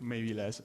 maybe less.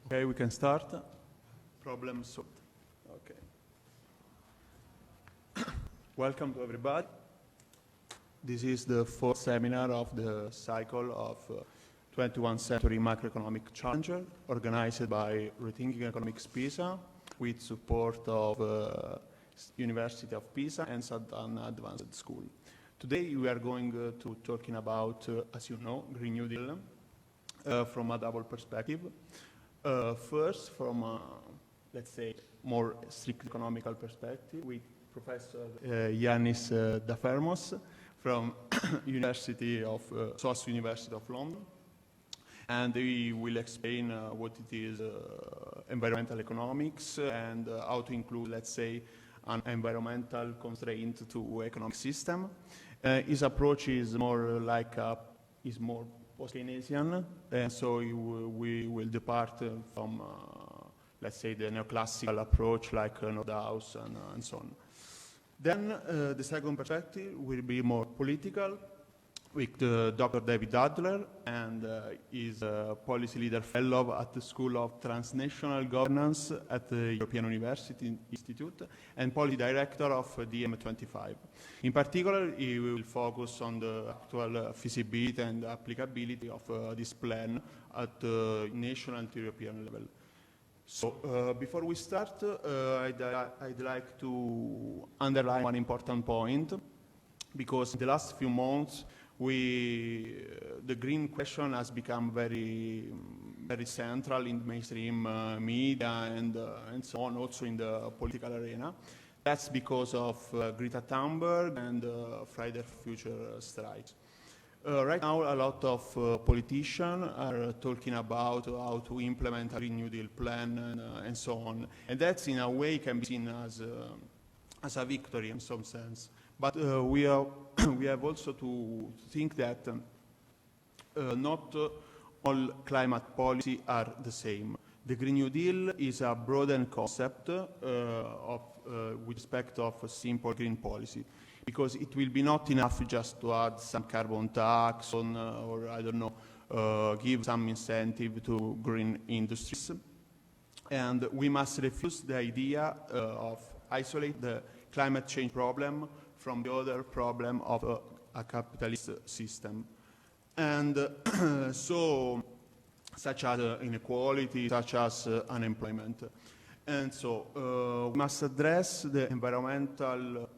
Okay, we can start. Problem solved. Okay. Welcome to everybody. This is the fourth seminar of the cycle of 21st Century Macroeconomic Challenger, organized by Rethinking Economics Pisa, with support of University of Pisa and Southern Advanced School. Today we are going to talking about, as you know, GreenNewDeal from a double perspective. First, from let's say, more strict economical perspective, with Professor Yannis Dafermos from University of SOAS University of London, and he will explain what it is environmental economics and how to include, let's say, an environmental constraint to economic system. His approach is more like more post-Keynesian, and so we will depart from, let's say, the neoclassical approach like Nordhaus and so on. Then the second perspective will be more political, with Dr. David Adler, and is a policy leader fellow at the School of Transnational Governance at the European University Institute, and policy director of DM25. In particular, he will focus on the actual feasibility and applicability of this plan at the national and European level. So before we start, I'd like to underline one important point, because in the last few months, the green question has become very central in the mainstream media and so on, also in the political arena. That's because of Greta Thunberg and Friday for Future strikes. Right now, a lot of politicians are talking about how to implement a Green New Deal plan and so on. And that, in a way, can be seen as a victory in some sense. But we have also to think that not all climate policy are the same. The Green New Deal is a broadened concept with respect of a simple green policy, because it will be not enough just to add some carbon tax on, or I don't know, give some incentive to green industries. And we must refuse the idea of isolate the climate change problem from the other problem of a capitalist system. And so, such as inequality, such as unemployment. And so, we must address the environmental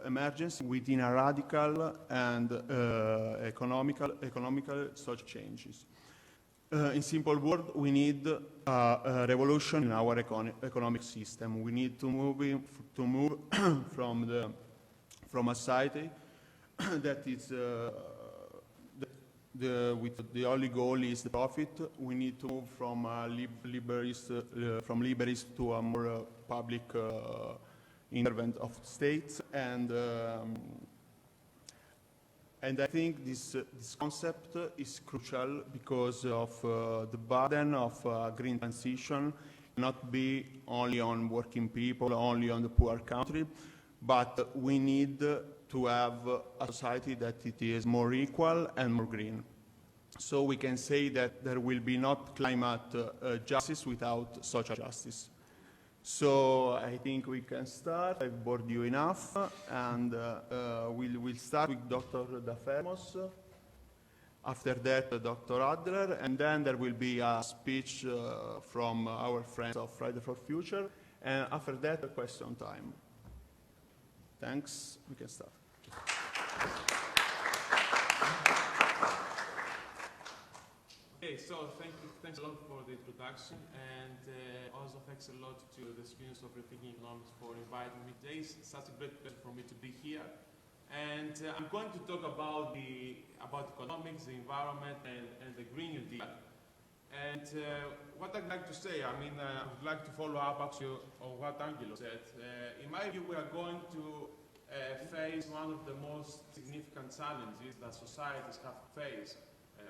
emergency within a radical and economical social changes. In simple words, we need a revolution in our economic system. We need to move from a society that is with the only goal is the profit. We need to move from liberalist to a more public intervention of states, and I think this concept is crucial because of the burden of green transition not be only on working people, only on the poor country, but we need to have a society that it is more equal and more green. So we can say that there will be not climate justice without social justice. So I think we can start. I've bored you enough, and we'll start with Dr. Dafermos. After that, Dr. Adler, and then there will be a speech from our friends of Friday for Future, and after that, a question time. Thanks. We can start. Okay, so thanks a lot for the introduction, and also thanks a lot to the students of Rethinking Economics for inviting me today. It's such a great pleasure for me to be here. And I'm going to talk about economics, the environment, and the Green New Deal. And what I'd like to say, I would like to follow up actually on what Angelo said. In my view, we are going to face one of the most significant challenges that societies have faced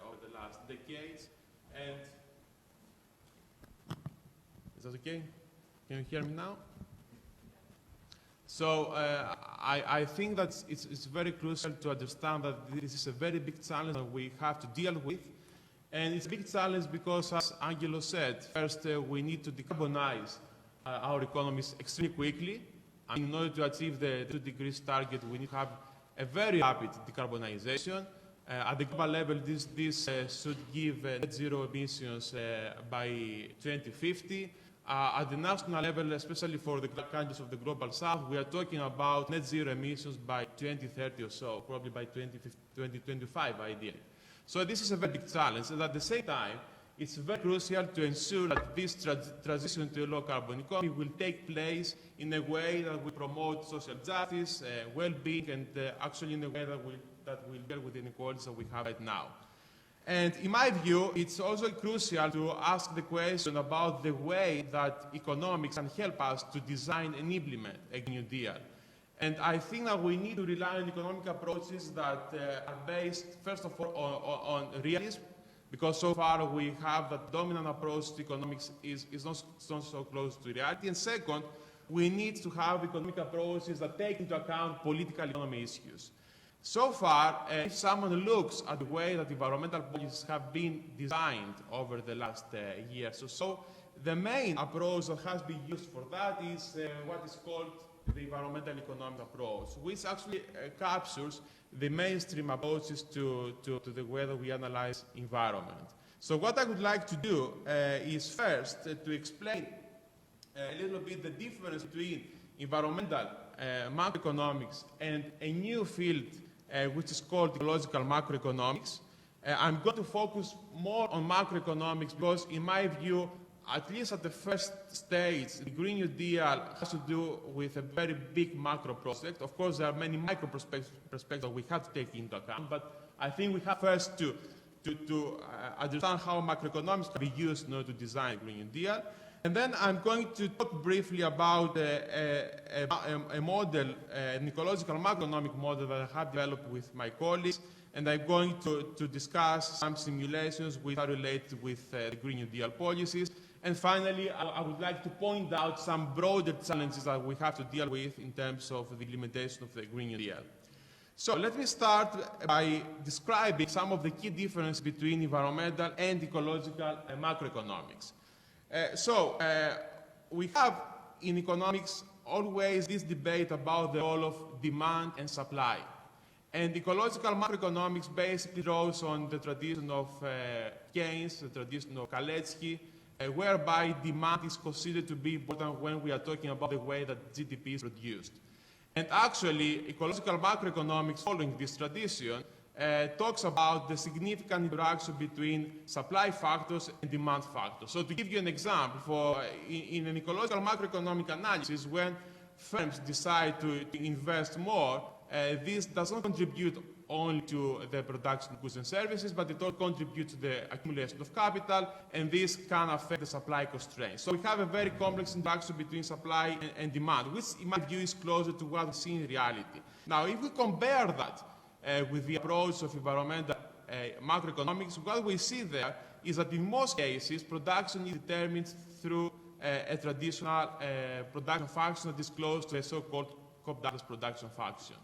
over the last decades. And is that okay? Can you hear me now? So I think that it's very crucial to understand that this is a very big challenge that we have to deal with. And it's a big challenge because, as Angelo said, first we need to decarbonize our economies extremely quickly. And in order to achieve the 2 degrees target, we need to have a very rapid decarbonization. At the global level, this should give net zero emissions by 2050. At the national level, especially for the countries of the global south, we are talking about net zero emissions by 2030 or so, probably by 2025 ideally. So this is a very big challenge, and at the same time, it's very crucial to ensure that this transition to a low-carbon economy will take place in a way that will promote social justice, well-being, and actually in a way that will deal with the inequalities that we have right now. And in my view, it's also crucial to ask the question about the way that economics can help us to design and implement a Green New Deal. And I think that we need to rely on economic approaches that are based, first of all, on realism, because so far we have that dominant approach to economics is not so close to reality. And second, we need to have economic approaches that take into account political economy issues. So far, if someone looks at the way that environmental policies have been designed over the last years or so, the main approach that has been used for that is what is called the environmental economic approach, which actually captures the mainstream approaches to the way that we analyze environment. So what I would like to do is first to explain a little bit the difference between environmental macroeconomics and a new field which is called ecological macroeconomics. I'm going to focus more on macroeconomics because, in my view, at least at the first stage, the Green New Deal has to do with a very big macro prospect. Of course, there are many micro prospects that we have to take into account, but I think we have first to understand how macroeconomics can be used in order to design a Green New Deal. And then I'm going to talk briefly about a model, an ecological macroeconomic model that I have developed with my colleagues, and I'm going to discuss some simulations which are related with the Green New Deal policies. And finally, I would like to point out some broader challenges that we have to deal with in terms of the implementation of the Green New Deal. So let me start by describing some of the key differences between environmental and ecological macroeconomics. We have in economics always this debate about the role of demand and supply. And ecological macroeconomics basically draws on the tradition of Keynes, the tradition of Kalecki, whereby demand is considered to be important when we are talking about the way that GDP is produced. And actually, ecological macroeconomics, following this tradition, talks about the significant interaction between supply factors and demand factors. So to give you an example, in an ecological macroeconomic analysis, when firms decide to invest more, this does not contribute only to the production of goods and services, but it also contributes to the accumulation of capital, and this can affect the supply constraints. So we have a very complex interaction between supply and demand, which in my view is closer to what we see in reality. Now, if we compare that with the approach of environmental macroeconomics, what we see there is that in most cases, production is determined through a traditional production function that is close to a so-called Cobb-Douglas production function.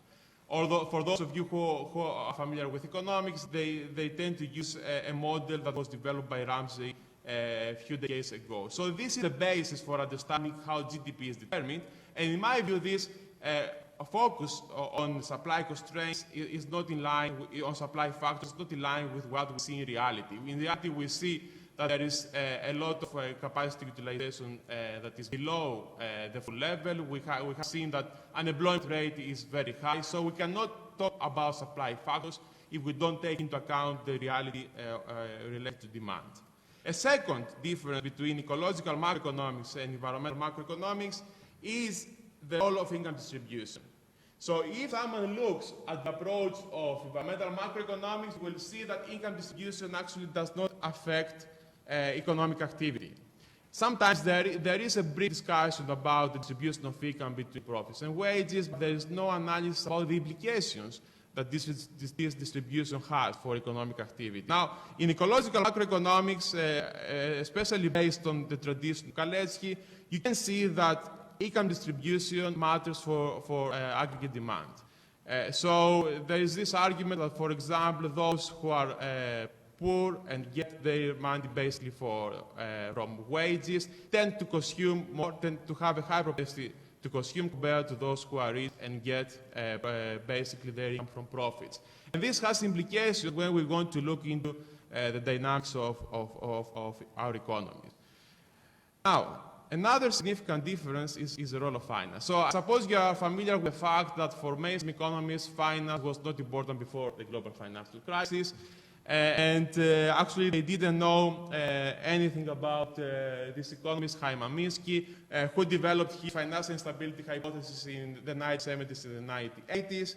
Although for those of you who are familiar with economics, they tend to use a model that was developed by Ramsey a few decades ago. So this is the basis for understanding how GDP is determined. And in my view, this focus on supply constraints is not in line on supply factors, not in line with what we see in reality. In reality, we see that there is a lot of capacity utilization that is below the full level. We have seen that unemployment rate is very high, so we cannot talk about supply factors if we don't take into account the reality related to demand. A second difference between ecological macroeconomics and environmental macroeconomics is the role of income distribution. So if someone looks at the approach of environmental macroeconomics, we'll see that income distribution actually does not affect economic activity. Sometimes there is a brief discussion about the distribution of income between profits and wages, but there is no analysis about the implications that this distribution has for economic activity. Now, in ecological macroeconomics, especially based on the tradition of Kalecki, you can see that income distribution matters for aggregate demand. So there is this argument that, for example, those who are poor and get their money basically from wages tend to consume more, tend to have a higher propensity to consume compared to those who are rich and get basically their income from profits. And this has implications when we're going to look into the dynamics of our economy. Now, another significant difference is the role of finance. So I suppose you are familiar with the fact that for mainstream economists, finance was not important before the global financial crisis. Actually, they didn't know anything about this economist, Chaim Aminsky, who developed his financial instability hypothesis in the 1970s and the 1980s.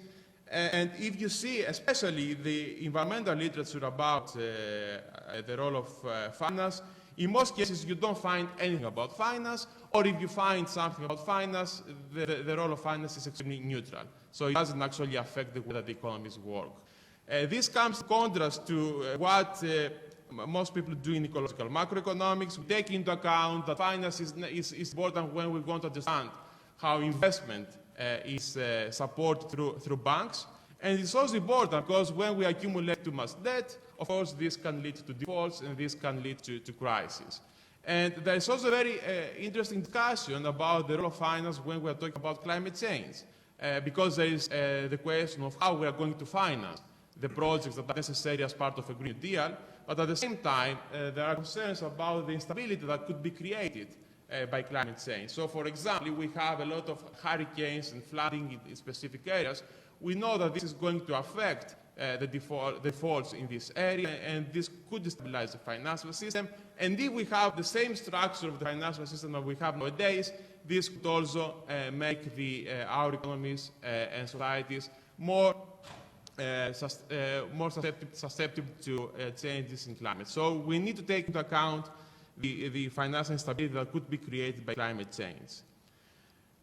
And if you see, especially the environmental literature about the role of finance, in most cases you don't find anything about finance, or if you find something about finance, the role of finance is extremely neutral. So it doesn't actually affect the way that the economies work. This comes in contrast to what most people do in ecological macroeconomics. We take into account that finance is important when we want to understand how investment is supported through banks. And it's also important because when we accumulate too much debt, of course, this can lead to defaults and this can lead to crises. And there is also a very interesting discussion about the role of finance when we are talking about climate change, because there is the question of how we are going to finance the projects that are necessary as part of a Green New Deal, but at the same time, there are concerns about the instability that could be created by climate change. So, for example, we have a lot of hurricanes and flooding in specific areas. We know that this is going to affect the defaults in this area, and this could destabilize the financial system. And if we have the same structure of the financial system that we have nowadays, this could also make our economies and societies more susceptible to changes in climate. So we need to take into account the financial instability that could be created by climate change.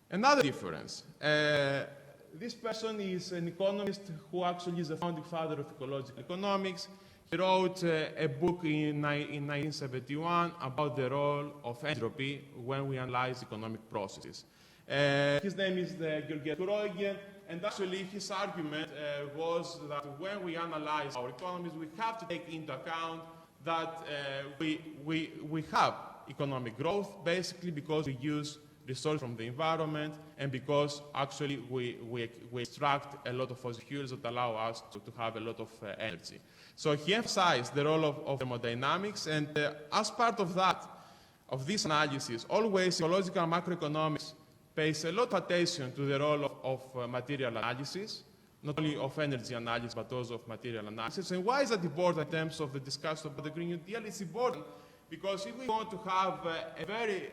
Another difference. This person is an economist who actually is the founding father of ecological economics. He wrote a book in 1971 about the role of entropy when we analyze economic processes. His name is Georgios Kuroigen, and actually his argument was that when we analyze our economies, we have to take into account that we have economic growth, basically because we use resources from the environment and because actually we extract a lot of fossil fuels that allow us to have a lot of energy. So he emphasized the role of thermodynamics, and as part of that, of this analysis, always ecological macroeconomics pays a lot of attention to the role of material analysis, not only of energy analysis, but also of material analysis. And why is that important in terms of the discussion about the Green New Deal? It's important because if we want to have a very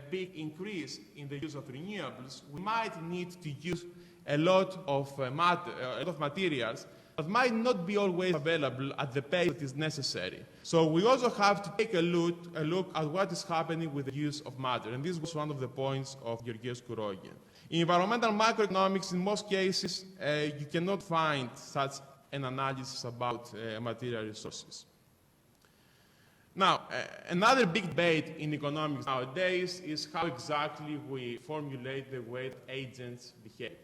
big increase in the use of renewables, we might need to use a lot of materials that might not be always available at the pace that is necessary. So we also have to take a look at what is happening with the use of matter. And this was one of the points of Georgios Kuroigen. In environmental macroeconomics, in most cases, you cannot find such an analysis about material resources. Now, another big debate in economics nowadays is how exactly we formulate the way that agents behave.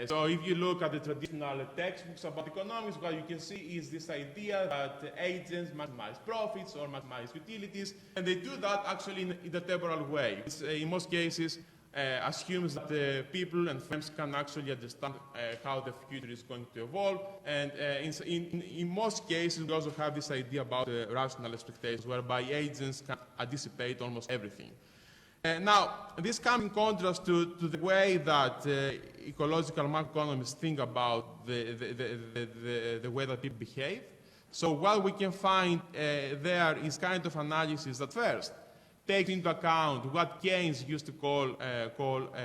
So if you look at the traditional textbooks about economics, what you can see is this idea that agents maximize profits or maximize utilities, and they do that actually in a temporal way. It's, in most cases, assumes that people and firms can actually understand how the future is going to evolve. And in most cases, we also have this idea about rational expectations, whereby agents can anticipate almost everything. Now, this comes in contrast to the way that ecological macroeconomists think about the way that people behave. So what we can find there is kind of analysis that first takes into account what Keynes used to call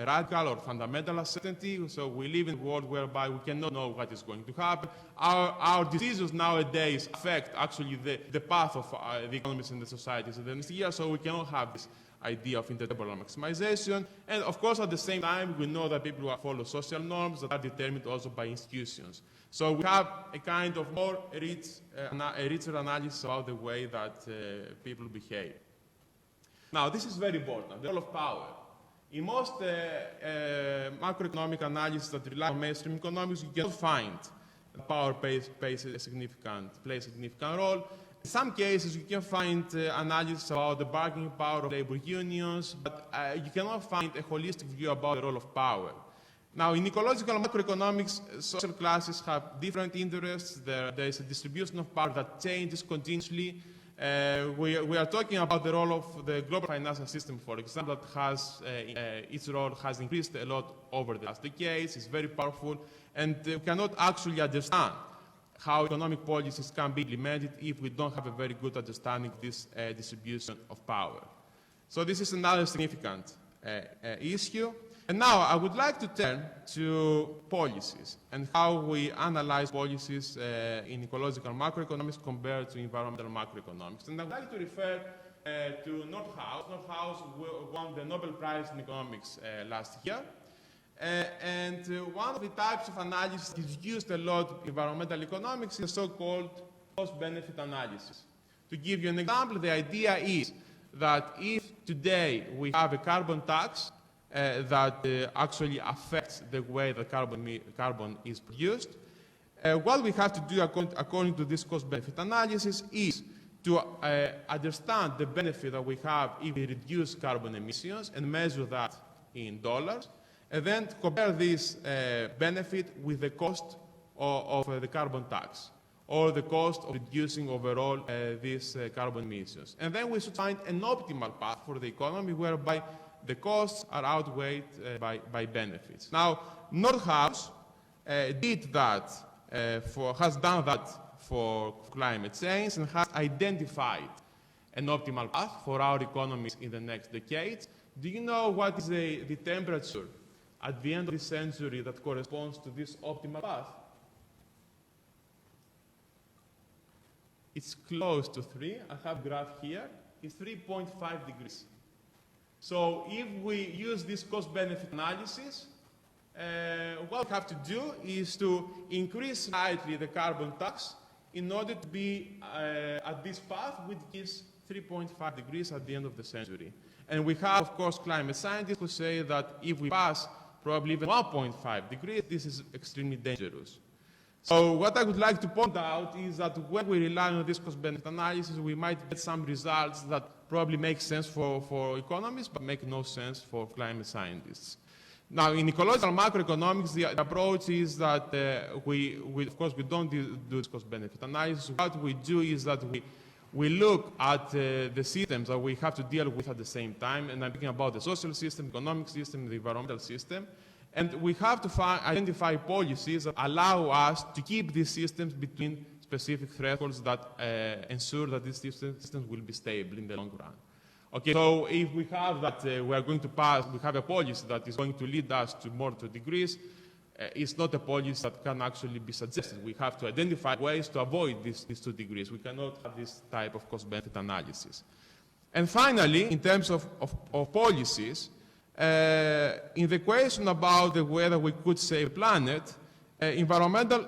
radical or fundamental uncertainty. So we live in a world whereby we cannot know what is going to happen. Our decisions nowadays affect actually the path of the economies and the societies in the next year, so we cannot have this idea of intertemporal maximization. And of course, at the same time, we know that people follow social norms that are determined also by institutions. So we have a kind of more richer analysis about the way that people behave. Now, this is very important, the role of power. In most macroeconomic analysis that rely on mainstream economics, you cannot find that power plays a significant role. In some cases, you can find analysis about the bargaining power of labor unions, but you cannot find a holistic view about the role of power. Now, in ecological macroeconomics, social classes have different interests. There is a distribution of power that changes continuously. We are talking about the role of the global financial system, for example, that has its role has increased a lot over the last decades. It's very powerful, and we cannot actually understand how economic policies can be implemented if we don't have a very good understanding of this distribution of power. So this is another significant issue. And now I would like to turn to policies and how we analyze policies in ecological macroeconomics compared to environmental macroeconomics. And I would like to refer to Nordhaus. Nordhaus won the Nobel Prize in Economics last year. And one of the types of analysis that is used a lot in environmental economics is the so-called cost-benefit analysis. To give you an example, the idea is that if today we have a carbon tax that actually affects the way that carbon is produced, what we have to do according to this cost-benefit analysis is to understand the benefit that we have if we reduce carbon emissions and measure that in dollars, and then compare this benefit with the cost of the carbon tax, or the cost of reducing overall these carbon emissions. And then we should find an optimal path for the economy whereby the costs are outweighed by benefits. Now, Nordhaus did that, has done that for climate change and has identified an optimal path for our economies in the next decades. Do you know what is the temperature at the end of this century that corresponds to this optimal path? It's close to 3. I have a graph here. It's 3.5 degrees. So if we use this cost-benefit analysis, what we have to do is to increase slightly the carbon tax in order to be at this path, which is 3.5 degrees at the end of the century. And we have, of course, climate scientists who say that if we pass probably even 1.5 degrees, this is extremely dangerous. So what I would like to point out is that when we rely on this cost-benefit analysis, we might get some results that probably make sense for economists, but make no sense for climate scientists. Now, in ecological macroeconomics, the approach is that of course, we don't do this cost-benefit analysis. What we do is that we look at the systems that we have to deal with at the same time, and I'm thinking about the social system, economic system, the environmental system. And we have to identify policies that allow us to keep these systems between specific thresholds that ensure that these systems will be stable in the long run. Okay, so if we have that we are going to pass, we have a policy that is going to lead us to more 2 degrees, it's not a policy that can actually be suggested. We have to identify ways to avoid these 2 degrees. We cannot have this type of cost-benefit analysis. And finally, in terms of policies, in the question about whether we could save the planet, environmental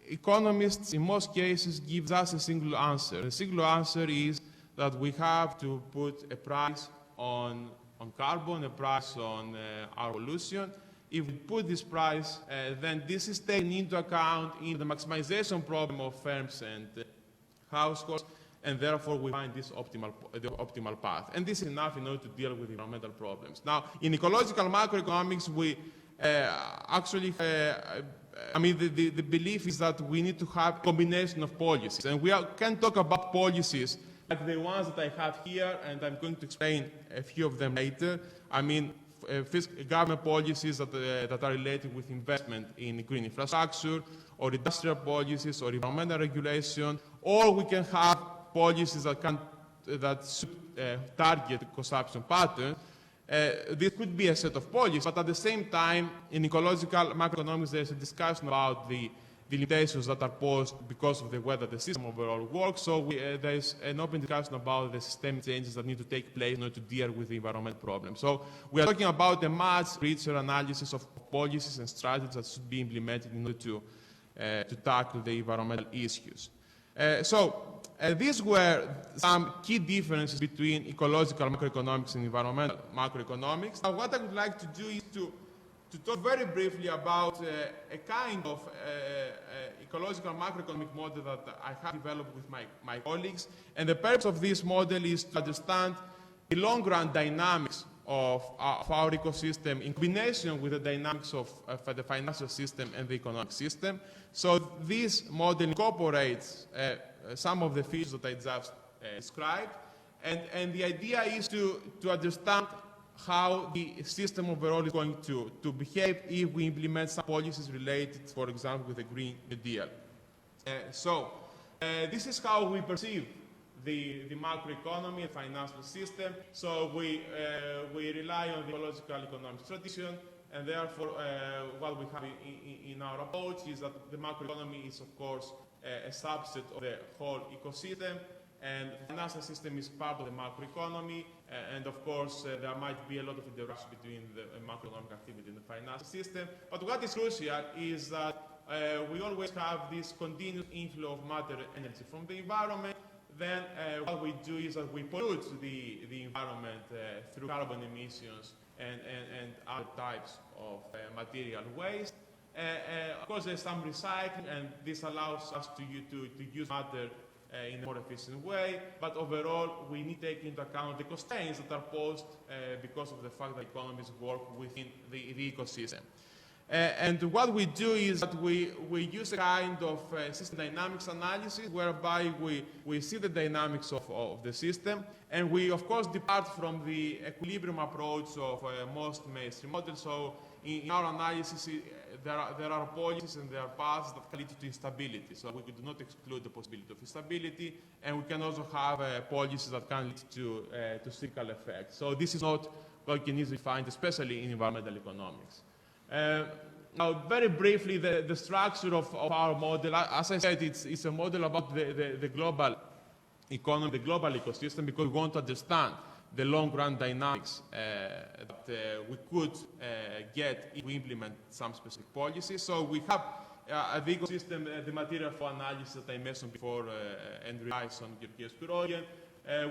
economists in most cases give us a single answer. The single answer is that we have to put a price on carbon, a price on our pollution. If we put this price, then this is taken into account in the maximization problem of firms and households, and therefore we find this the optimal path. And this is enough in order to deal with environmental problems. Now, in ecological macroeconomics, we actually, the belief is that we need to have a combination of policies. And we can talk about policies like the ones that I have here, and I'm going to explain a few of them later. I mean, government policies that are related with investment in green infrastructure, or industrial policies, or environmental regulation, or we can have policies that should target consumption patterns. This could be a set of policies, but at the same time, in ecological macroeconomics, there's a discussion about the limitations that are posed because of the way that the system overall works. So there's an open discussion about the systemic changes that need to take place in order to deal with the environmental problem. So we are talking about a much richer analysis of policies and strategies that should be implemented in order to tackle the environmental issues. These were some key differences between ecological macroeconomics and environmental macroeconomics. Now, what I would like to do is to talk very briefly about a kind of ecological macroeconomic model that I have developed with my colleagues. And the purpose of this model is to understand the long-run dynamics of our ecosystem in combination with the dynamics of the financial system and the economic system. So this model incorporates some of the features that I just described. And the idea is to understand how the system overall is going to behave if we implement some policies related, for example, with the Green New Deal. This is how we perceive the macroeconomy and financial system. So we rely on the ecological economic tradition, and therefore what we have in our approach is that the macroeconomy is, of course, a subset of the whole ecosystem, and the financial system is part of the macroeconomy, and of course there might be a lot of interaction between the macroeconomic activity and the financial system. But what is crucial is that we always have this continuous inflow of matter and energy from the environment. Then what we do is that we pollute the environment through carbon emissions and other types of material waste. Of course, there's some recycling, and this allows us to use matter in a more efficient way, but overall we need to take into account the constraints that are posed because of the fact that economies work within the ecosystem. And what we do is that we use a kind of system dynamics analysis whereby we see the dynamics of the system, and we of course depart from the equilibrium approach of most mainstream models. So in our analysis, there are policies and there are paths that can lead to instability. So we do not exclude the possibility of instability, and we can also have policies that can lead to cyclical effects. So this is not what you can easily find, especially in environmental economics. Now, very briefly, the structure of our model, as I said, it's a model about the global economy, the global ecosystem, because we want to understand the long-run dynamics that we could get if we implement some specific policies. So we have the ecosystem, the material flow analysis that I mentioned before and relies on Georgios Pirogian.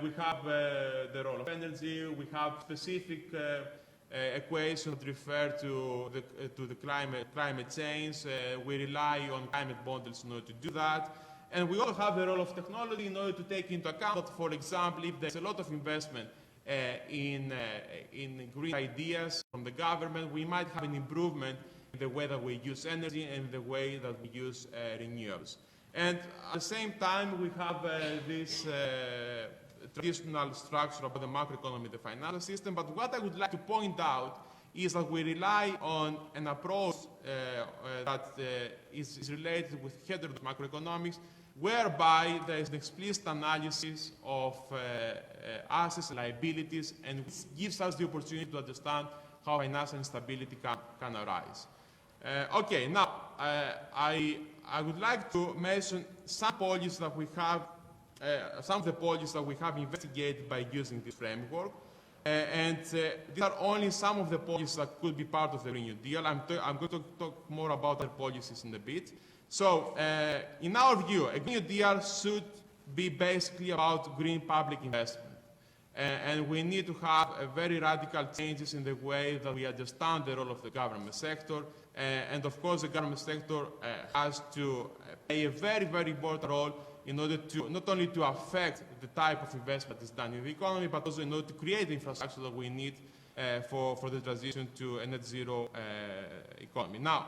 We have the role of energy. We have specific equations that refer to the climate change. We rely on climate models in order to do that. And we also have the role of technology in order to take into account that, for example, if there's a lot of investment in green ideas from the government, we might have an improvement in the way that we use energy and the way that we use renewables. And at the same time, we have this traditional structure about the macroeconomy, the financial system. But what I would like to point out is that we rely on an approach that is related with heterodox macroeconomics, whereby there is an explicit analysis of assets and liabilities, and which gives us the opportunity to understand how financial instability can arise. Okay, now I would like to mention some policies that we have, some of the policies that we have investigated by using this framework. These are only some of the policies that could be part of the Green New Deal. I'm going to talk more about other policies in a bit. So, in our view, a Green New Deal should be basically about green public investment. And we need to have a very radical changes in the way that we understand the role of the government sector. And of course, the government sector has to play a very, very important role in order to not only to affect the type of investment that is done in the economy, but also in order to create the infrastructure that we need for the transition to a net zero economy. Now,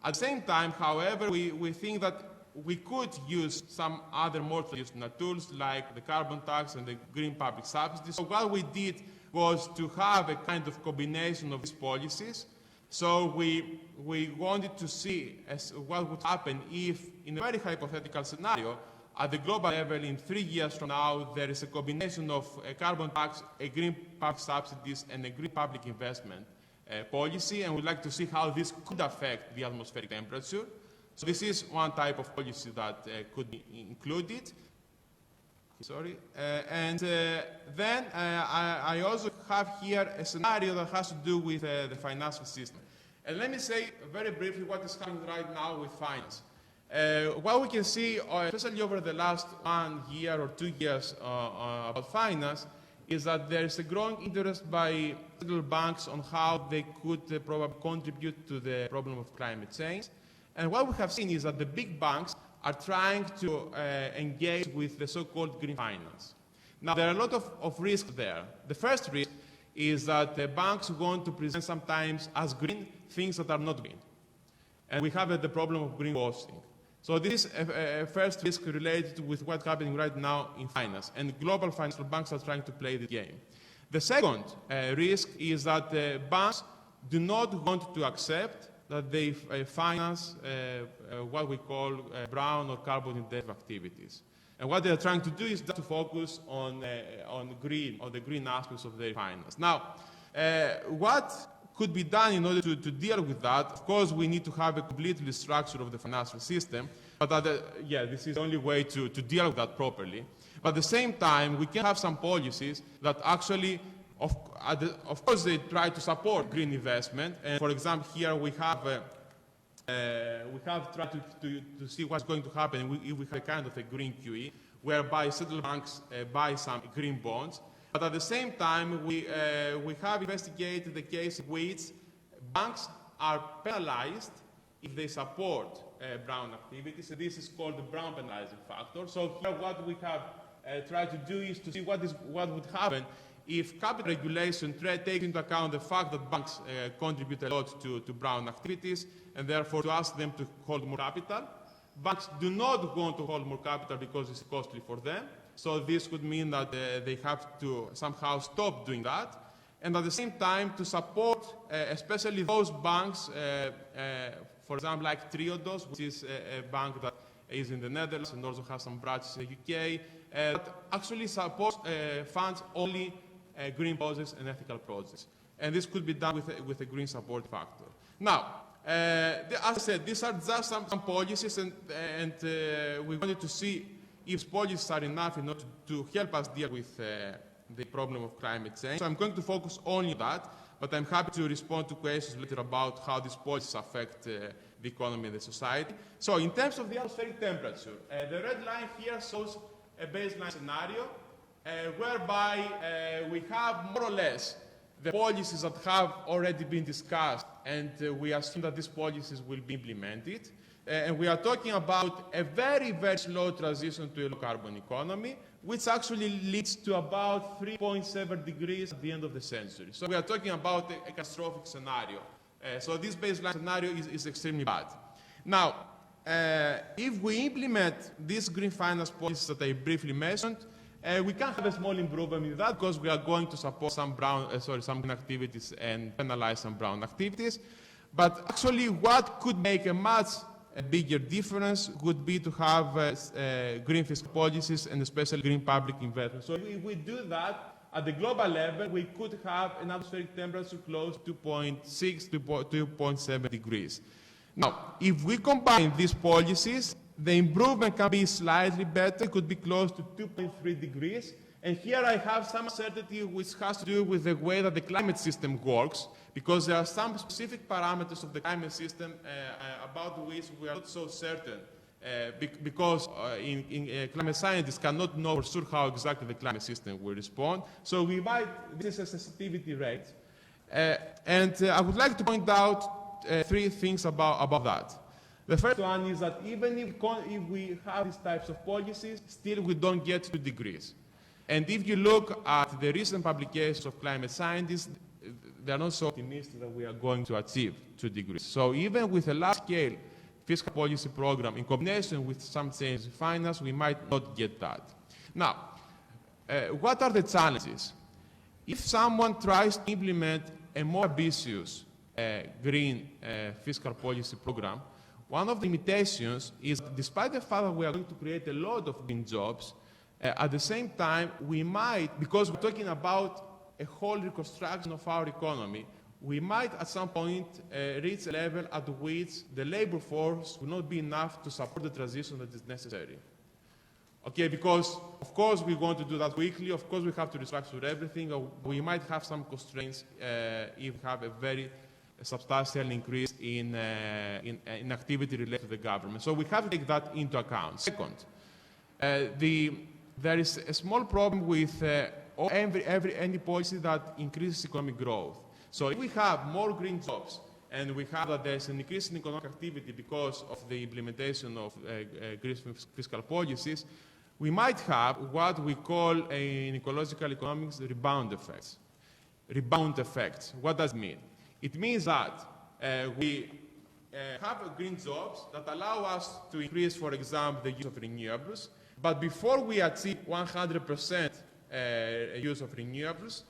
at the same time, however, we think that we could use some other more traditional tools like the carbon tax and the green public subsidies. So what we did was to have a kind of combination of these policies. So we wanted to see what would happen if, in a very hypothetical scenario, at the global level, in 3 years from now, there is a combination of a carbon tax, a green public subsidies, and a green public investment policy, and we'd like to see how this could affect the atmospheric temperature. So this is one type of policy that could be included. Sorry. Then I also have here a scenario that has to do with the financial system. And let me say very briefly what is happening right now with finance. What we can see, especially over the last 1 year or 2 years about finance, is that there is a growing interest by central banks on how they could probably contribute to the problem of climate change. And what we have seen is that the big banks are trying to engage with the so-called green finance. Now, there are a lot of risks there. The first risk is that the banks want to present sometimes as green things that are not green. And we have the problem of greenwashing. So this is a first risk related with what's happening right now in finance. And global financial banks are trying to play the game. The second risk is that the banks do not want to accept that they finance what we call brown or carbon-intensive activities. And what they're trying to do is to focus on the green aspects of their finance. Now, what could be done in order to deal with that? Of course, we need to have a complete restructure of the financial system, but this is the only way to deal with that properly. But at the same time, we can have some policies that actually, of course, they try to support green investment. And for example, here we have tried to see what's going to happen. We have a kind of a green QE, whereby central banks buy some green bonds. But at the same time, we have investigated the case in which banks are penalized if they support brown activities. And this is called the brown penalizing factor. So here what we have tried to do is to see what would happen if capital regulation takes into account the fact that banks contribute a lot to brown activities, and therefore to ask them to hold more capital. Banks do not want to hold more capital because it's costly for them. So this could mean that they have to somehow stop doing that. And at the same time, to support especially those banks, for example, like Triodos, which is a bank that is in the Netherlands and also has some branches in the UK, that actually supports funds only green projects and ethical projects. And this could be done with a green support factor. Now, as I said, these are just some policies, and we wanted to see if policies are enough in order to help us deal with the problem of climate change. So I'm going to focus only on that, but I'm happy to respond to questions later about how these policies affect the economy and the society. So in terms of the atmospheric temperature, the red line here shows a baseline scenario whereby we have more or less the policies that have already been discussed, and we assume that these policies will be implemented. And we are talking about a very, very slow transition to a low-carbon economy, which actually leads to about 3.7 degrees at the end of the century. So we are talking about a catastrophic scenario. So this baseline scenario is extremely bad. Now, if we implement these green finance policies that I briefly mentioned, we can have a small improvement in that because we are going to support some green activities and penalize some brown activities. But actually, what could make a bigger difference would be to have green fiscal policies and especially green public investment. So if we do that at the global level, we could have an atmospheric temperature close to 2.6 to 2.7 degrees. Now, if we combine these policies, the improvement can be slightly better. It could be close to 2.3 degrees. And here I have some uncertainty which has to do with the way that the climate system works, because there are some specific parameters of the climate system about which we are not so certain, because climate scientists cannot know for sure how exactly the climate system will respond. So this is a sensitivity rate. And I would like to point out three things about that. The first one is that even if we have these types of policies, still we don't get 2 degrees. And if you look at the recent publications of climate scientists, they are not so optimistic that we are going to achieve 2 degrees. So even with a large-scale fiscal policy program in combination with some changes in finance, we might not get that. Now, what are the challenges? If someone tries to implement a more ambitious green fiscal policy program, one of the limitations is, despite the fact that we are going to create a lot of green jobs, at the same time, we might, because we're talking about a whole reconstruction of our economy, we might at some point reach a level at which the labor force will not be enough to support the transition that is necessary. Okay, because of course we want to do that quickly, of course we have to restructure everything, we might have some constraints if we have a very substantial increase in activity related to the government. So we have to take that into account. Second, there is a small problem with any policy that increases economic growth. So if we have more green jobs and we have that there's an increase in economic activity because of the implementation of green fiscal policies, we might have what we call in ecological economics rebound effects. Rebound effects. What does it mean? It means that we have green jobs that allow us to increase, for example, the use of renewables, but before we achieve 100% use of renewables,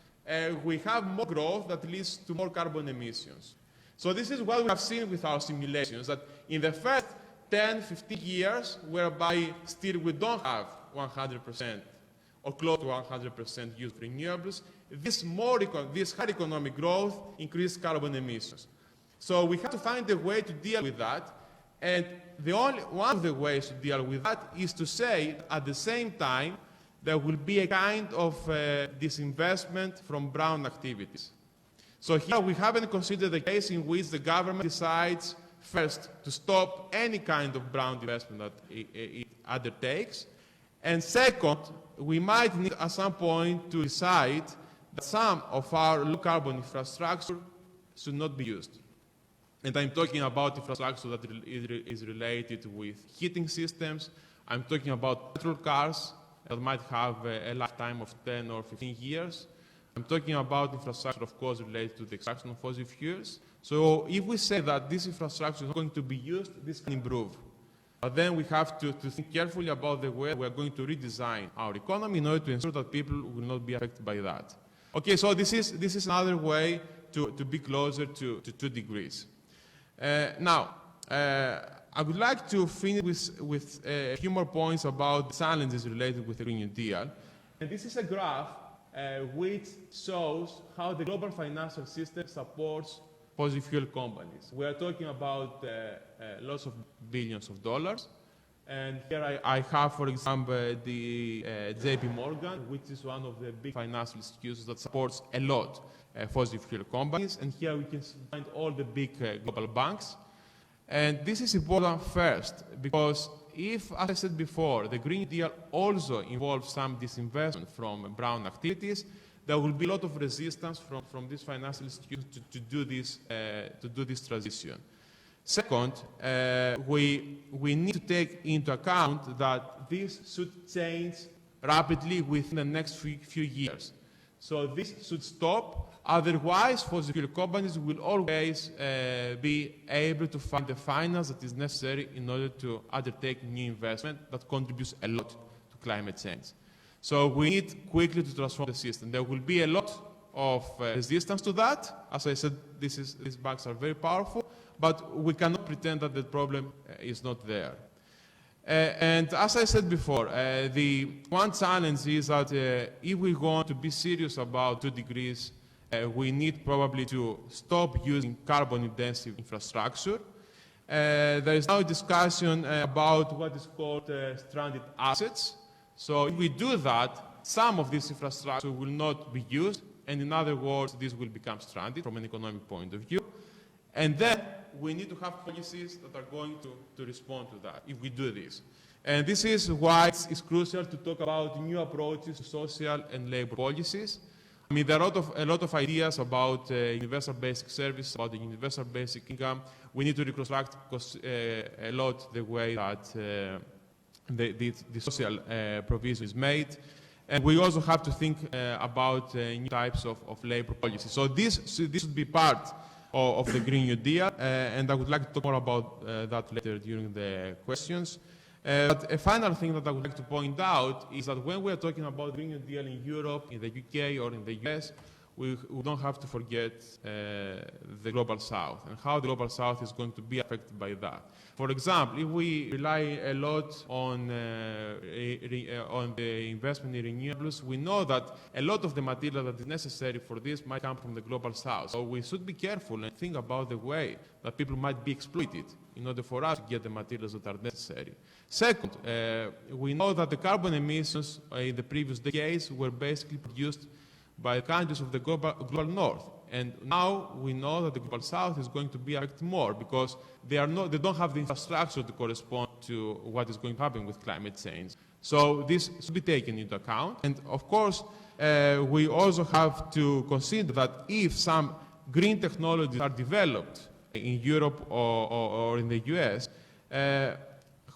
we have more growth that leads to more carbon emissions. So this is what we have seen with our simulations, that in the first 10, 15 years, whereby still we don't have 100% or close to 100% use of renewables, this high economic growth increases carbon emissions. So we have to find a way to deal with that, and one of the ways to deal with that is to say at the same time there will be a kind of disinvestment from brown activities. So here we haven't considered the case in which the government decides first to stop any kind of brown investment that it undertakes, and second, we might need at some point to decide that some of our low-carbon infrastructure should not be used. And I'm talking about infrastructure that is related with heating systems. I'm talking about petrol cars that might have a lifetime of 10 or 15 years. I'm talking about infrastructure, of course, related to the extraction of fossil fuels. So if we say that this infrastructure is not going to be used, this can improve. But then we have to think carefully about the way we are going to redesign our economy in order to ensure that people will not be affected by that. Okay, so this is another way to be closer to 2 degrees. Now, I would like to finish with a few more points about the challenges related with the Green New Deal. And this is a graph which shows how the global financial system supports fossil fuel companies. We are talking about lots of billions of dollars. And here I have, for example, the JP Morgan, which is one of the big financial institutions that supports a lot fossil fuel companies. And here we can find all the big global banks. And this is important first, because if, as I said before, the Green Deal also involves some disinvestment from brown activities, there will be a lot of resistance from these financial institutions to do this transition. Second, we need to take into account that this should change rapidly within the next few years. So this should stop. Otherwise, fossil fuel companies will always be able to find the finance that is necessary in order to undertake new investment that contributes a lot to climate change. So we need quickly to transform the system. There will be a lot of resistance to that. As I said, these banks are very powerful, but we cannot pretend that the problem is not there. And as I said before, the one challenge is that if we want to be serious about 2 degrees, we need probably to stop using carbon-intensive infrastructure. There is now a discussion about what is called stranded assets. So if we do that, some of this infrastructure will not be used, and in other words, this will become stranded from an economic point of view. And then we need to have policies that are going to respond to that if we do this. And this is why it's crucial to talk about new approaches to social and labor policies. I mean, there are a lot of ideas about universal basic service, about the universal basic income. We need to reconstruct a lot the way that the social provision is made. And we also have to think about new types of labor policy. So this should be part of the Green New Deal, and I would like to talk more about that later during the questions. But a final thing that I would like to point out is that when we are talking about Green New Deal in Europe, in the UK, or in the US, we don't have to forget the Global South and how the Global South is going to be affected by that. For example, if we rely a lot on the investment in renewables, we know that a lot of the material that is necessary for this might come from the Global South. So we should be careful and think about the way that people might be exploited in order for us to get the materials that are necessary. Second, we know that the carbon emissions in the previous decades were basically produced by countries of the global north. And now we know that the global south is going to be affected more because they don't have the infrastructure to correspond to what is going to happen with climate change. So this should be taken into account. And of course, we also have to consider that if some green technologies are developed in Europe or in the US,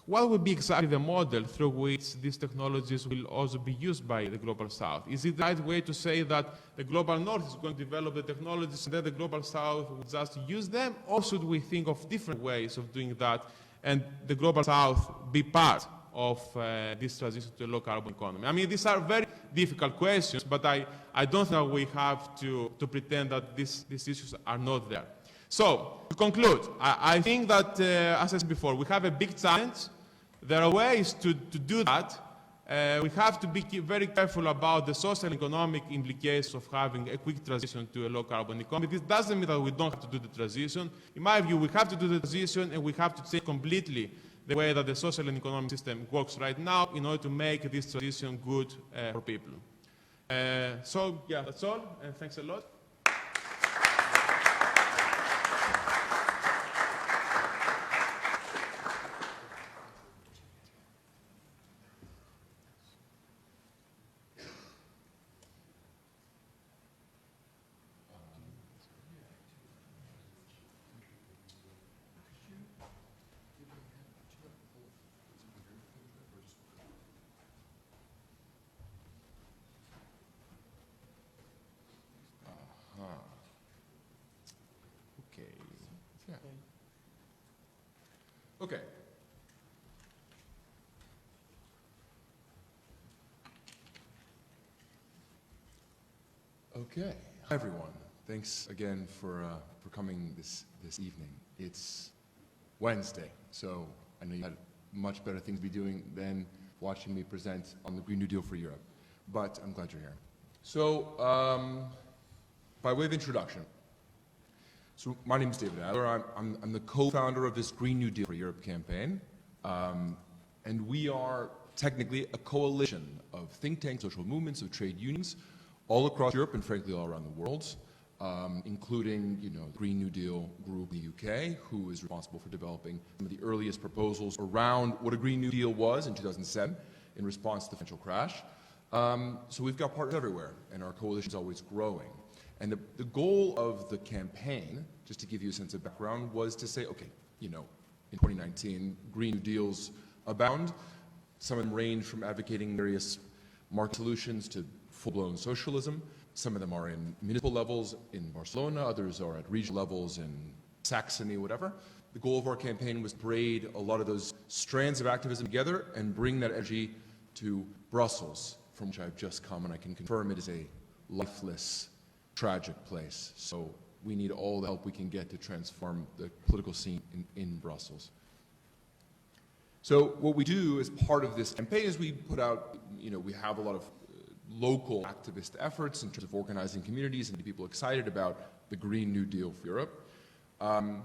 what would be exactly the model through which these technologies will also be used by the Global South? Is it the right way to say that the Global North is going to develop the technologies and then the Global South will just use them? Or should we think of different ways of doing that and the Global South be part of this transition to a low-carbon economy? I mean, these are very difficult questions, but I don't think we have to pretend that these issues are not there. So, to conclude, I think that, as I said before, we have a big challenge. There are ways to do that. We have to be very careful about the social and economic implications of having a quick transition to a low-carbon economy. This doesn't mean that we don't have to do the transition. In my view, we have to do the transition, and we have to change completely the way that the social and economic system works right now in order to make this transition good for people. So, yeah, that's all, and thanks a lot. Okay. Okay. Hi, everyone. Thanks again for coming this evening. It's Wednesday, so I know you had much better things to be doing than watching me present on the Green New Deal for Europe, but I'm glad you're here. So, by way of introduction, so my name is David Adler. I'm the co-founder of this Green New Deal for Europe campaign, and we are technically a coalition of think tanks, social movements, of trade unions, all across Europe and frankly all around the world, including the Green New Deal group in the UK, who is responsible for developing some of the earliest proposals around what a Green New Deal was in 2007 in response to the financial crash. So we've got partners everywhere, and our coalition is always growing. And the goal of the campaign, just to give you a sense of background, was to say, okay, in 2019, Green New Deals abound. Some of them range from advocating various market solutions to full-blown socialism. Some of them are in municipal levels in Barcelona, others are at regional levels in Saxony, whatever. The goal of our campaign was to braid a lot of those strands of activism together and bring that energy to Brussels, from which I've just come, and I can confirm it is a lifeless, tragic place. So we need all the help we can get to transform the political scene in Brussels. So what we do as part of this campaign is we put out, we have a lot of local activist efforts in terms of organizing communities and getting people excited about the Green New Deal for Europe. And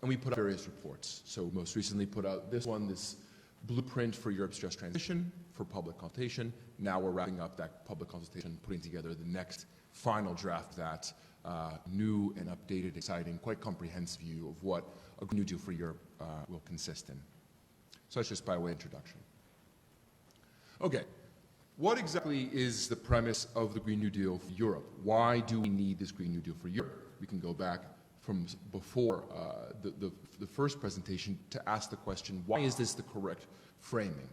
we put out various reports. So most recently put out this one, this blueprint for Europe's just transition for public consultation. Now we're wrapping up that public consultation, putting together the next final draft of that new and updated, exciting, quite comprehensive view of what a Green New Deal for Europe will consist in. So that's just by way of introduction. Okay, what exactly is the premise of the Green New Deal for Europe? Why do we need this Green New Deal for Europe? We can go back from before the first presentation to ask the question, why is this the correct framing?